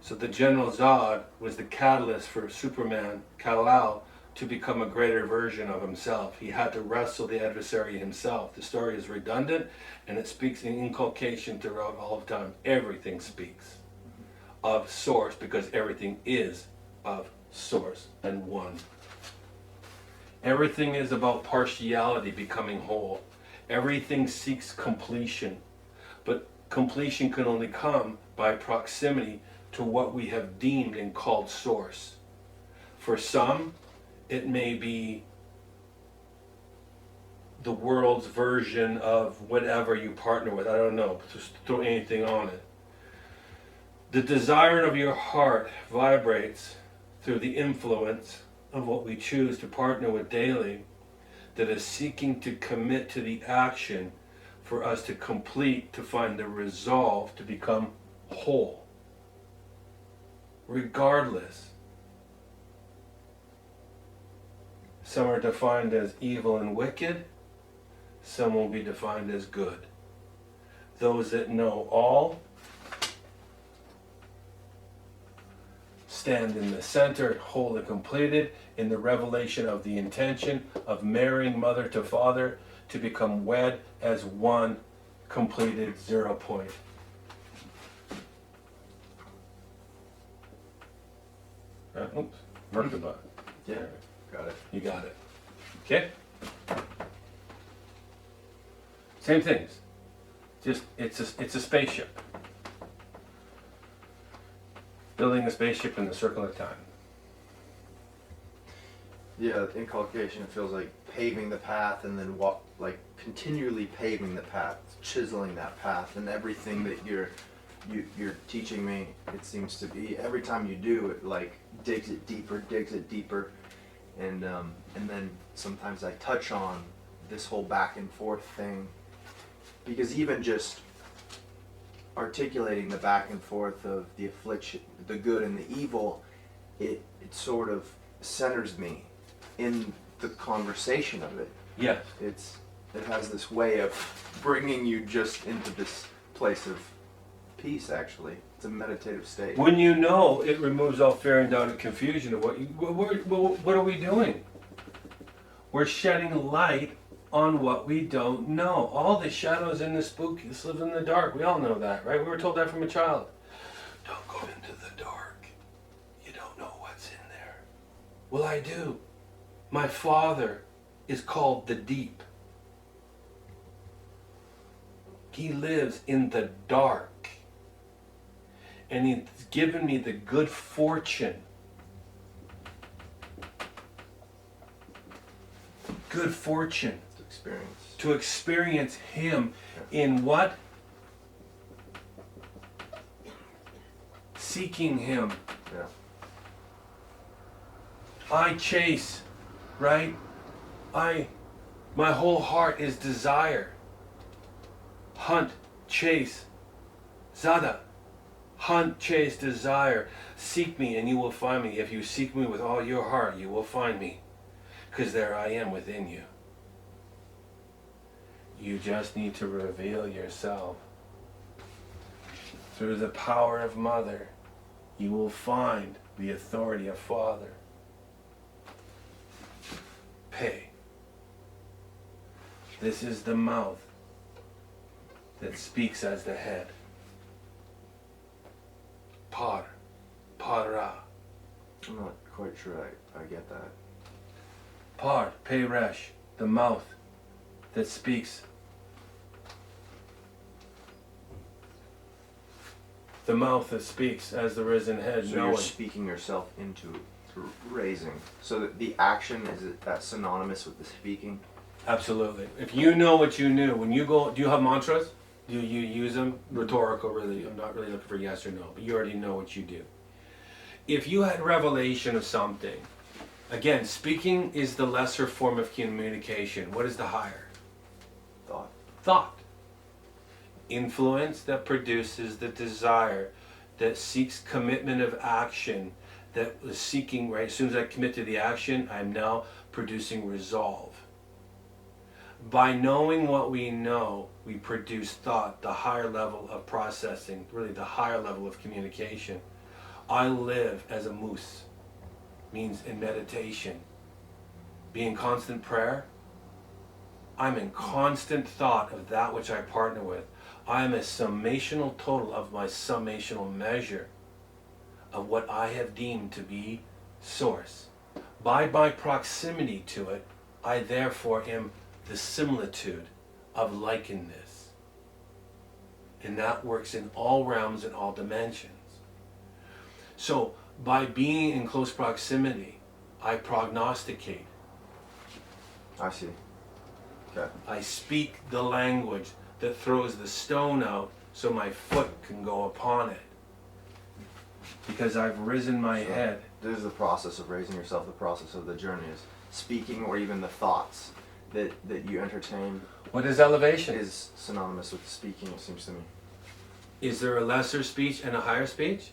So the general Zod was the catalyst for Superman, Kal-El, to become a greater version of himself. He had to wrestle the adversary himself. The story is redundant, and it speaks in inculcation throughout all of time. Everything speaks of source, because everything is of source and one. Everything is about partiality becoming whole. Everything seeks completion, but completion can only come by proximity to what we have deemed and called source. For some, it may be the world's version of whatever you partner with. I don't know, just throw anything on it. The desire of your heart vibrates through the influence of what we choose to partner with daily, that is seeking to commit to the action for us to complete, to find the resolve to become whole. Regardless, some are defined as evil and wicked, some will be defined as good. Those that know all stand in the center, whole and completed, in the revelation of the intention of marrying mother to father to become wed as one completed 0 point. Oops, mark the button. Yeah, got it. You got it. Okay? Same things. Just it's a spaceship. Building a spaceship in the circle of time. Yeah, inculcation feels like paving the path and then continually paving the path, chiseling that path, and everything that you're teaching me, it seems to be every time you do it, like digs it deeper, and then sometimes I touch on this whole back and forth thing, because even just articulating the back and forth of the affliction, the good and the evil, it sort of centers me in the conversation of it. Yes. It has this way of bringing you just into this place of peace. Actually, it's a meditative state. When you know, it removes all fear and doubt and confusion of what are we doing? We're shedding light on what we don't know. All the shadows and the spookies live in the dark. We all know that, right? We were told that from a child. Don't go into the dark. You don't know what's in there. Well, I do. My Father is called the deep. He lives in the dark. and he's given me the good fortune. Good fortune to experience him in what? Seeking him. Yeah. I chase, right? My whole heart is desire. Hunt, chase, zada. Hunt, chase, desire. Seek me and you will find me. If you seek me with all your heart, you will find me. Because there I am within you. You just need to reveal yourself. Through the power of Mother, you will find the authority of Father. Pay. This is the mouth that speaks as the head. Par. Para. I'm not quite sure I get that. Par. Peresh. The mouth that speaks. The mouth that speaks as the risen head. So knowing. you're speaking yourself into raising. So that the action, is it that synonymous with the speaking? Absolutely. If you know what you knew, when you go, do you have mantras? Do you use them? Rhetorical, really. I'm not really looking for yes or no, but you already know what you do. If you had revelation of something, again, speaking is the lesser form of communication. What is the higher? Thought. Thought. Influence that produces the desire, that seeks commitment of action, that is seeking, right? As soon as I commit to the action, I'm now producing resolve. By knowing what we know, we produce thought, the higher level of processing, really the higher level of communication. I live as a moose, means in meditation. Be in constant prayer. I'm in constant thought of that which I partner with. I am a summational total of my summational measure of what I have deemed to be source. By my proximity to it, I therefore am the similitude of likeness. And that works in all realms and all dimensions. So by being in close proximity, I prognosticate. I see. Okay. I speak the language that throws the stone out so my foot can go upon it. Because I've risen my head. This is the process of raising yourself, the process of the journey is speaking, or even the thoughts that you entertain. What is elevation? Is synonymous with speaking, it seems to me. Is there a lesser speech and a higher speech?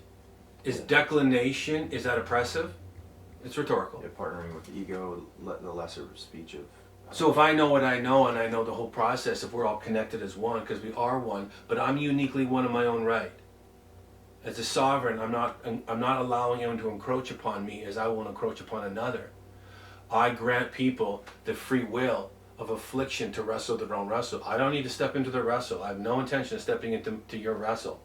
Is declination, is that oppressive? It's rhetorical. Yeah, partnering with ego, the lesser speech of... So if I know what I know and I know the whole process, if we're all connected as one, because we are one, but I'm uniquely one in my own right. As a sovereign, I'm not allowing anyone to encroach upon me as I won't encroach upon another. I grant people the free will of affliction to wrestle their own wrestle. I don't need to step into the wrestle. I have no intention of stepping into your wrestle.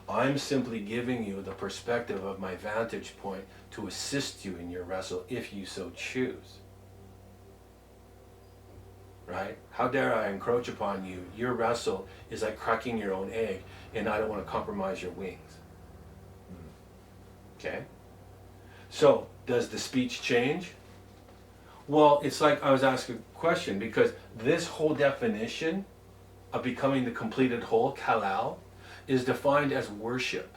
I'm simply giving you the perspective of my vantage point to assist you in your wrestle if you so choose. Right? How dare I encroach upon you? Your wrestle is like cracking your own egg, and I don't want to compromise your wings. Okay? So, does the speech change? Well, it's like I was asking a question, because this whole definition of becoming the completed whole, kalal, is defined as worship.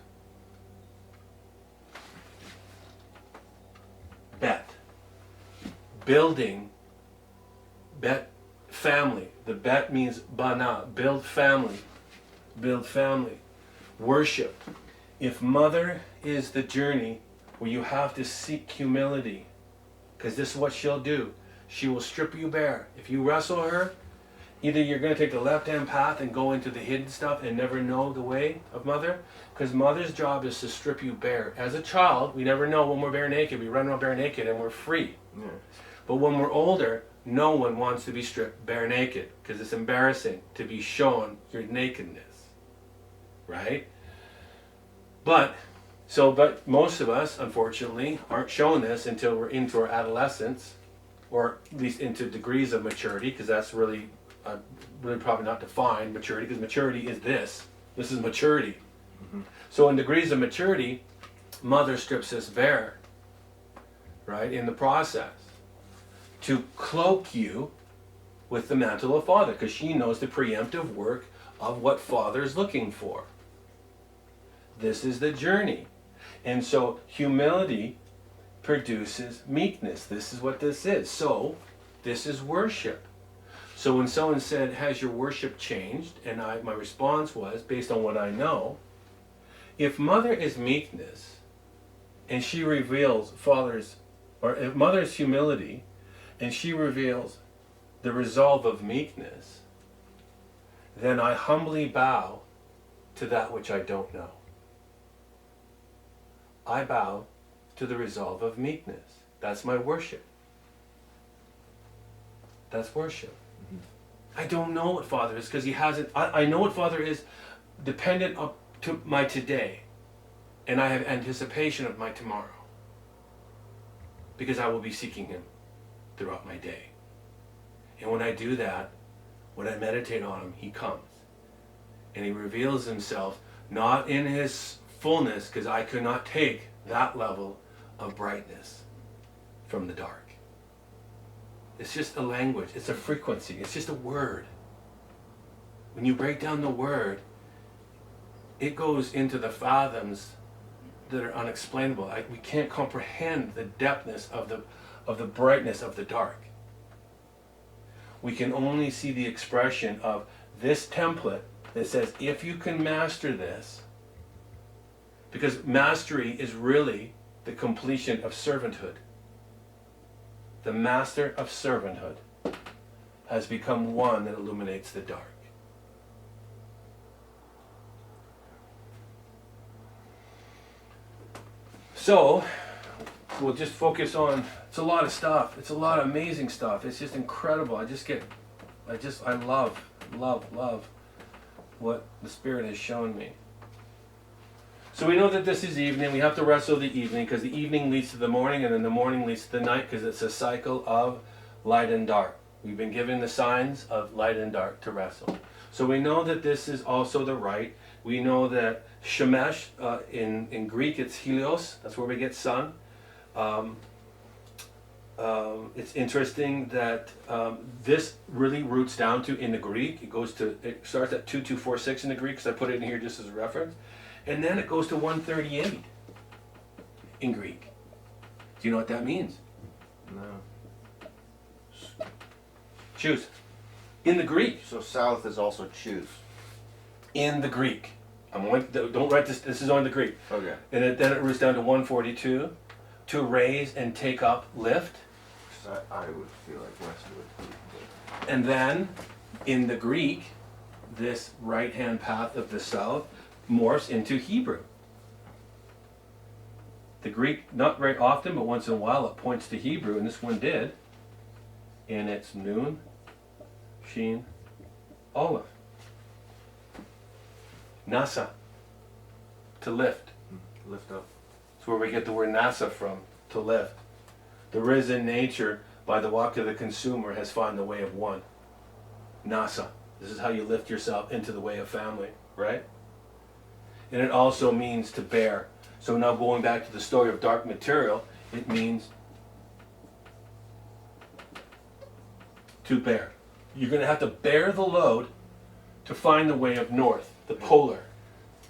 Bet. Building. Bet. Family. The bet means bana. Build family. Build family. Worship. If mother is the journey where you have to seek humility, because this is what she'll do. She will strip you bare. If you wrestle her, either you're going to take the left-hand path and go into the hidden stuff and never know the way of mother, because mother's job is to strip you bare. As a child, we never know when we're bare naked. We run around bare naked and we're free. Yeah. But when we're older, no one wants to be stripped bare naked, because it's embarrassing to be shown your nakedness. Right? But most of us, unfortunately, aren't shown this until we're into our adolescence, or at least into degrees of maturity, because that's really probably not defined maturity, because maturity is this. This is maturity. So in degrees of maturity, mother strips us bare, right, in the process, to cloak you with the mantle of father, because she knows the preemptive work of what father is looking for. This is the journey. And so humility produces meekness. This is what this is. So this is worship. So when someone said, has your worship changed? And my response was, based on what I know, if mother is meekness and she reveals father's, or if mother is humility and she reveals the resolve of meekness, then I humbly bow to that which I don't know. I bow to the resolve of meekness. That's my worship. That's worship. I don't know what Father is because he hasn't. I know what Father is dependent up to my today. And I have anticipation of my tomorrow. Because I will be seeking him throughout my day. And when I do that, when I meditate on him, he comes. And he reveals himself not in his fullness, because I could not take that level of brightness from the dark. It's just a language. It's a frequency. It's just a word. When you break down the word, it goes into the fathoms that are unexplainable. We can't comprehend the depthness of the brightness of the dark. We can only see the expression of this template that says, if you can master this, because mastery is really the completion of servanthood. The master of servanthood has become one that illuminates the dark. So, we'll just focus on, it's a lot of stuff. It's a lot of amazing stuff. It's just incredible. I love what the Spirit has shown me. So we know that this is evening. We have to wrestle the evening because the evening leads to the morning and then the morning leads to the night because it's a cycle of light and dark. We've been given the signs of light and dark to wrestle. So we know that this is also the right. We know that Shemesh, in Greek it's Helios. That's where we get sun. It's interesting that this really roots down to, in the Greek, it starts at 2246 in the Greek, because I put it in here just as a reference. And then it goes to 138 in Greek. Do you know what that means? No. Choose. In the Greek. So south is also choose. In the Greek. Don't write this. This is on the Greek. Okay. And then it roots down to 142. To raise and take up, lift. So I would feel like west would be. And then, in the Greek, this right-hand path of the south morphs into Hebrew. The Greek, not very often, but once in a while, it points to Hebrew, and this one did. And it's Nun, Shin, Aleph. Nasa, to lift. Lift up. That's where we get the word nasa from, to lift. The risen nature, by the walk of the consumer, has found the way of one. Nasa. This is how you lift yourself into the way of family, right? And it also means to bear. So now going back to the story of dark material, it means to bear. You're going to have to bear the load to find the way of north, the polar.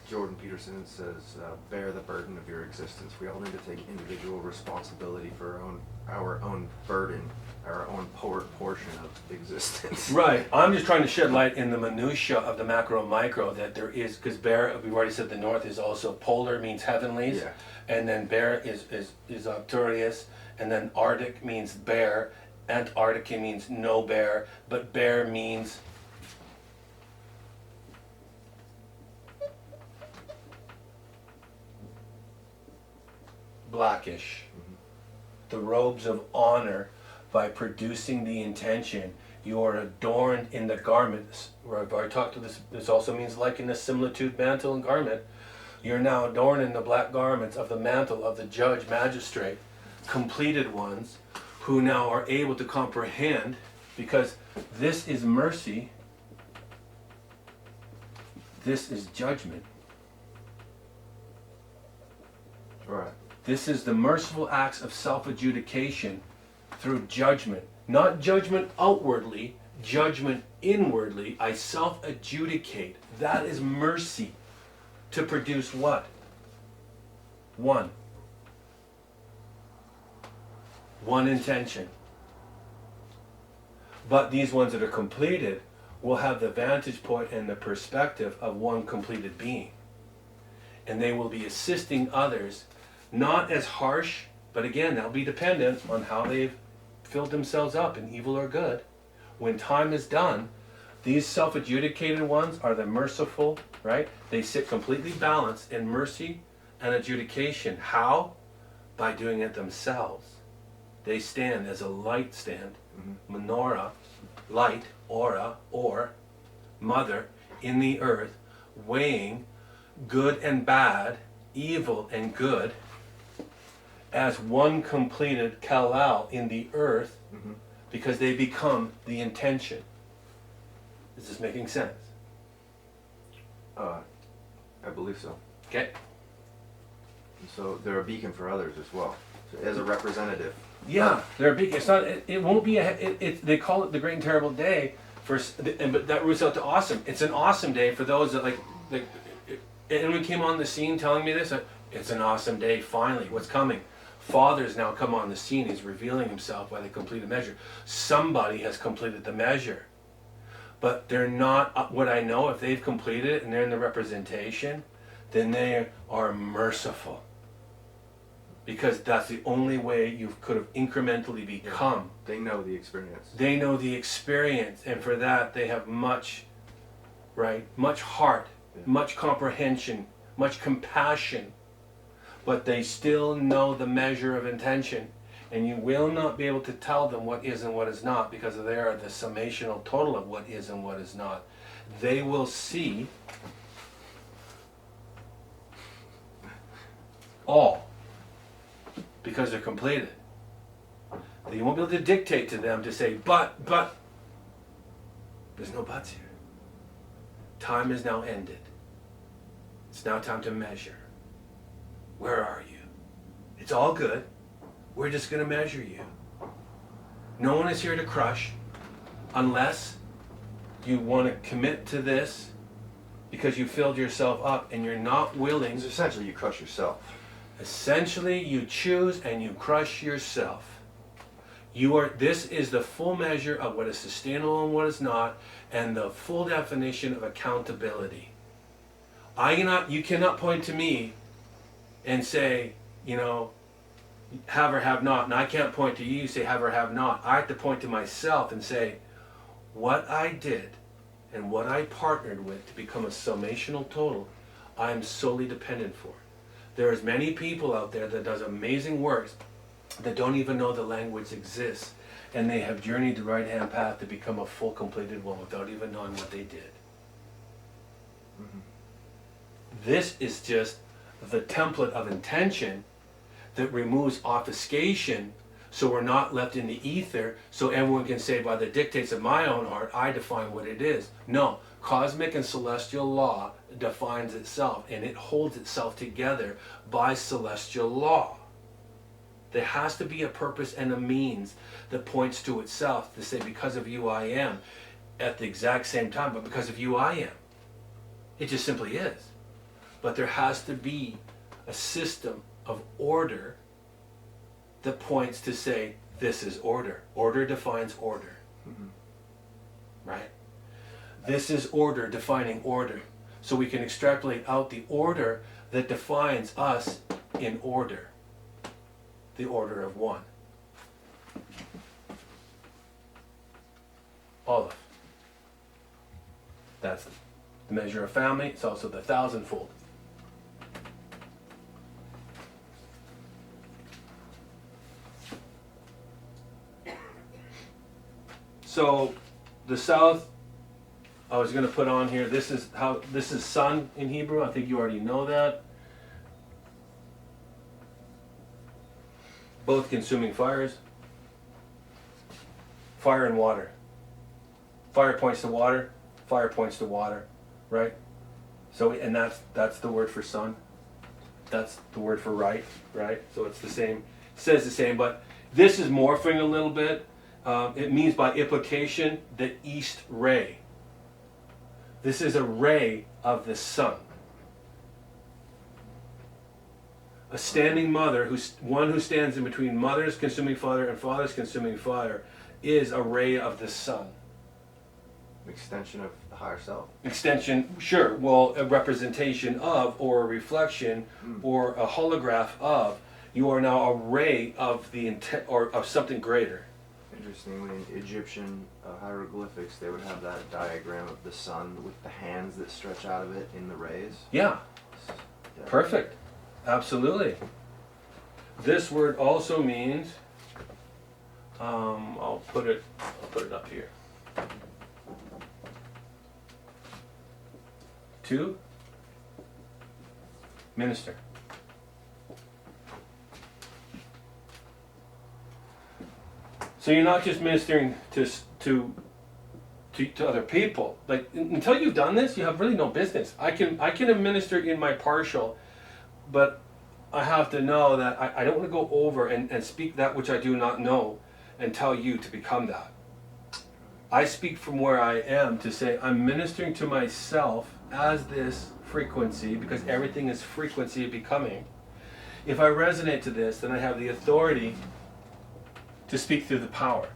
Jordan Peterson says, bear the burden of your existence. We all need to take individual responsibility for our own burden, our own portion of existence. Right. I'm just trying to shed light in the minutia of the macro and micro that there is, because bear, we've already said the north is also polar, means heavenlies, Yeah. and then bear is Arcturus, and then Arctic means bear, Antarctica means no bear, but bear means blackish. The robes of honor, by producing the intention, you are adorned in the garments. Where I've already talked to this. This also means likeness, similitude, mantle, and garment. You're now adorned in the black garments of the mantle of the judge, magistrate, completed ones, who now are able to comprehend, because this is mercy, this is judgment. Right. This is the merciful acts of self-adjudication through judgment. Not judgment outwardly, judgment inwardly. I self-adjudicate. That is mercy. To produce what? One. One intention. But these ones that are completed will have the vantage point and the perspective of one completed being. And they will be assisting others, not as harsh, but again, they'll be dependent on how they've filled themselves up in evil or good. When time is done, these self-adjudicated ones are the merciful, right? They sit completely balanced in mercy and adjudication. How? By doing it themselves. They stand as a light stand, menorah, light, aura, or mother in the earth, weighing good and bad, evil and good, as one completed kalal in the earth, because they become the intention. Is this making sense? I believe so. Okay. And so they're a beacon for others as well, so as a representative. Yeah, they're a big. It's not. It won't be a. They call it the great and terrible day for, but that roots out to awesome. It's an awesome day for those that like. Anyone came on the scene telling me this? It's an awesome day. Finally, what's coming? Father's now come on the scene. He's revealing himself by the completed measure. Somebody has completed the measure, but they're not. What I know, if they've completed it and they're in the representation, then they are merciful. Because that's the only way you could have incrementally become. They know the experience. They know the experience, and for that they have much, right? Much heart, much comprehension, much compassion. But they still know the measure of intention, and you will not be able to tell them what is and what is not, because they are the summational total of what is and what is not. They will see all. Because they're completed. You won't be able to dictate to them to say, but, there's no buts here. Time is now ended. It's now time to measure. Where are you? It's all good. We're just going to measure you. No one is here to crush unless you want to commit to this because you filled yourself up and you're not willing. It's essentially you crush yourself. Essentially, you choose and you crush yourself. This is the full measure of what is sustainable and what is not, and the full definition of accountability. You cannot point to me and say, have or have not, and I can't point to you and say have or have not. I have to point to myself and say, what I did and what I partnered with to become a summational total, I am solely dependent for. There's many people out there that does amazing works that don't even know the language exists, and they have journeyed the right-hand path to become a full completed one without even knowing what they did. This is just the template of intention that removes obfuscation, so we're not left in the ether, so everyone can say, by the dictates of my own heart, I define what it is. No, cosmic and celestial law defines itself, and it holds itself together by celestial law. There has to be a purpose and a means that points to itself to say, because of you I am, at the exact same time, but because of you I am. It just simply is. But there has to be a system of order that points to say, this is order. Order defines order. Right? This is order defining order. So we can extrapolate out the order that defines us in order. The order of one. Olive. That's the measure of family. It's also the thousandfold. So the south, I was going to put on here, this is sun in Hebrew. I think you already know that. Both consuming fires. Fire and water. Fire points to water. Fire points to water, right? So, and that's the word for sun. That's the word for right, right? So it's the same, says the same, but this is morphing a little bit. It means by implication the east ray. This is a ray of the sun. A standing mother, one who stands in between mother's consuming fire and father's consuming fire, is a ray of the sun. Extension of the higher self. Extension, sure, well, a representation of, or a reflection, or a holograph of. You are now a ray of the intent, or of something greater. Interestingly, in Egyptian hieroglyphics, they would have that diagram of the sun with the hands that stretch out of it in the rays. Yeah, Yeah. perfect. Absolutely. This word also means, I'll put it up here. To minister. So you're not just ministering to other people. Like, until you've done this, you have really no business. I can administer in my partial, but I have to know that I don't want to go over and speak that which I do not know and tell you to become that. I speak from where I am to say I'm ministering to myself as this frequency, because everything is frequency of becoming. If I resonate to this, then I have the authority to speak through the power.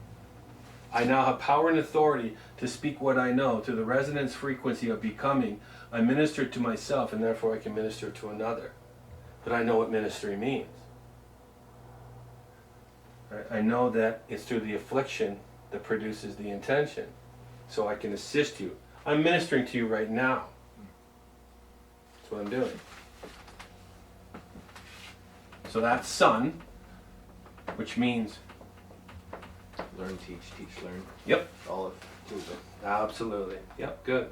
I now have power and authority to speak what I know to the resonance frequency of becoming. I minister to myself, and therefore I can minister to another. But I know what ministry means. Right? I know that it's through the affliction that produces the intention. So I can assist you. I'm ministering to you right now. That's what I'm doing. So that's sun, which means Learn, teach, teach, learn. Yep. All of two of them. Absolutely. Yep, good.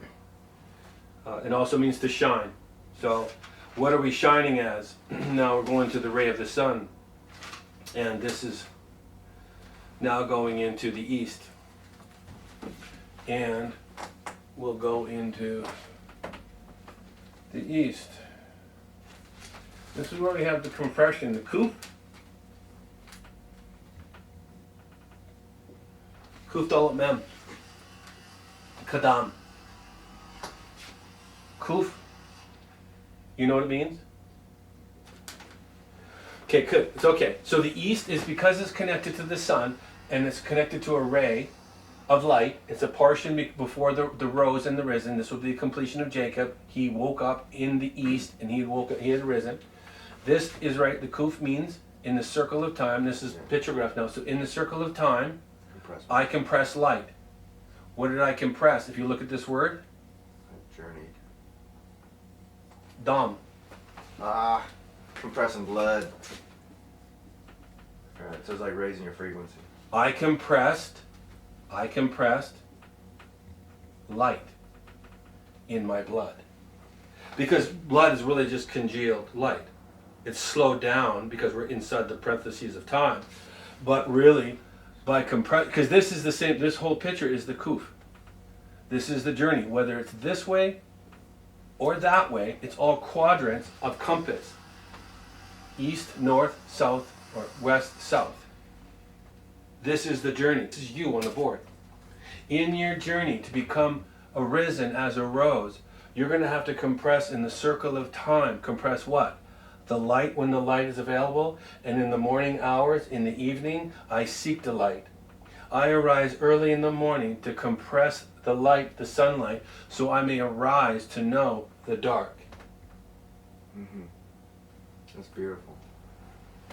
It also means to shine. So what are we shining as? Now we're going to the ray of the sun. And this is now going into the east. And we'll go into the east. This is where we have the compression, the kuf. Kuf dalet mem. Kadam. Kuf. You know what it means? Okay, good. It's okay. So the east is because it's connected to the sun and it's connected to a ray of light. It's a portion before the rose and the risen. This will be the completion of Jacob. He woke up in the east and he had risen. This is right. The kuf means in the circle of time. This is pictograph now. So in the circle of time, I compress light. What did I compress? If you look at this word, Journeyed. dam. Compressing blood. Alright, so it's like raising your frequency. I compressed light in my blood. Because blood is really just congealed light. It's slowed down because we're inside the parentheses of time. But really, by compress, because this is the same, this whole picture is the kuf. This is the journey. Whether it's this way or that way, it's all quadrants of compass. East, north, south, or west, south. This is the journey. This is you on the board. In your journey to become arisen as a rose, you're going to have to compress in the circle of time. Compress what? The light when the light is available, and in the morning hours, in the evening, I seek the light. I arise early in the morning to compress the light, the sunlight, so I may arise to know the dark. Mm-hmm. That's beautiful.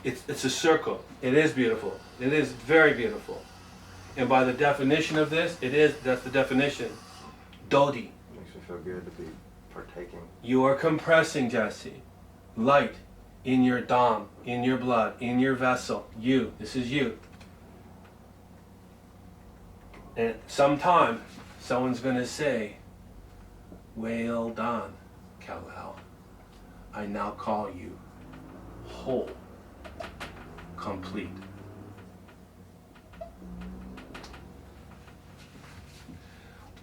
It's a circle. It is beautiful. It is very beautiful. And by the definition of this, that's the definition. Dodi. Makes me feel good to be partaking. You are compressing, Jesse. Light in your dam, in your blood, in your vessel. You. This is you. And sometime, someone's going to say, well done, Kal-El. I now call you whole, complete.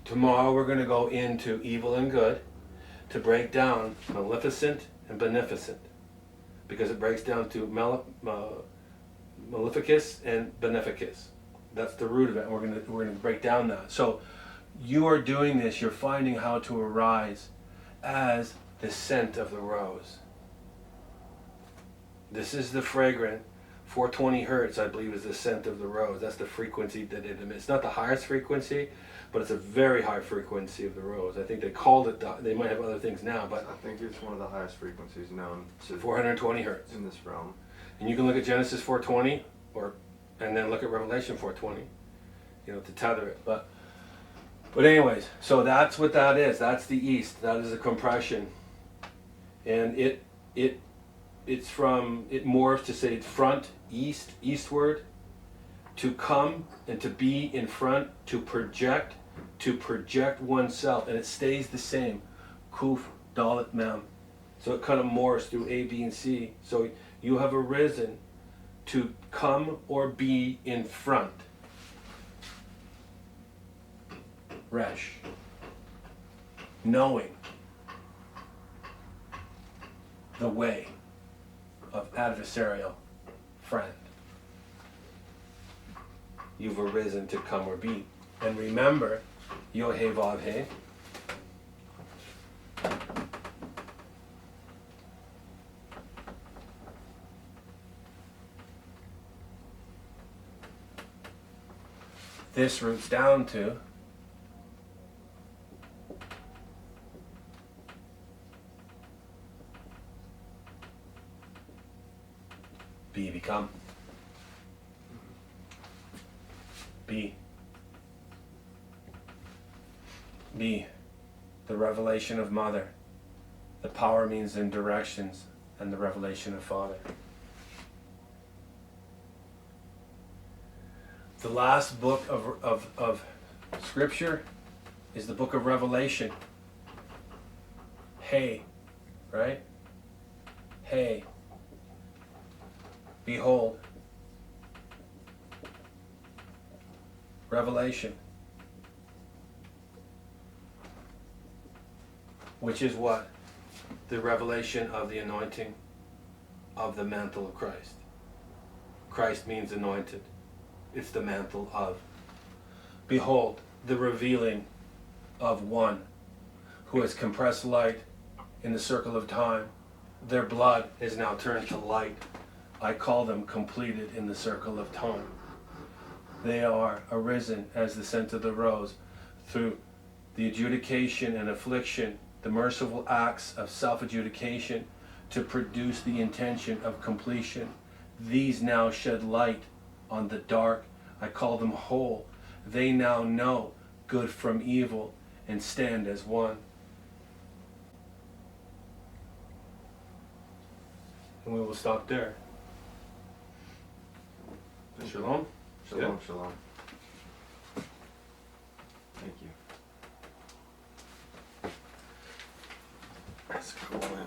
Tomorrow we're going to go into evil and good to break down maleficent and beneficent. because it breaks down to maleficus and beneficus. That's the root of it, and we're gonna break down that. So you are doing this, you're finding how to arise as the scent of the rose. This is the fragrant 420 hertz, I believe, is the scent of the rose. That's the frequency that it emits. It's not the highest frequency, but it's a very high frequency of the rose. I think they called it that. They might have other things now, but I think it's one of the highest frequencies known to 420 hertz. in this realm. And you can look at Genesis 420, and then look at Revelation 420, to tether it. But anyways, so that's what that is. That's the east. That is a compression, and it morphs to say front, east, eastward, to come and to be in front, to project oneself, and it stays the same. Kuf, Dalet, Mem. So it kind of morphs through A, B, and C. So you have arisen to come or be in front. Resh. Knowing the way of adversarial friend. You've arisen to come or be. And remember, Yod-Heh Vav-Heh. This roots down to be, become. Be. Be. The revelation of Mother. The power means in directions, and the revelation of Father. The last book of Scripture is the book of Revelation. Hey, right? Hey. Behold. Revelation. Which is what? The revelation of the anointing of the mantle of Christ. Christ means anointed. It's the mantle of. Behold, the revealing of one who has compressed light in the circle of time. Their blood is now turned to light. I call them completed in the circle of time. They are arisen as the scent of the rose through the adjudication and affliction, the merciful acts of self-adjudication to produce the intention of completion. These now shed light on the dark. I call them whole. They now know good from evil and stand as one. And we will stop there. Shalom. Shalom, shalom. Thank you. That's cool, man.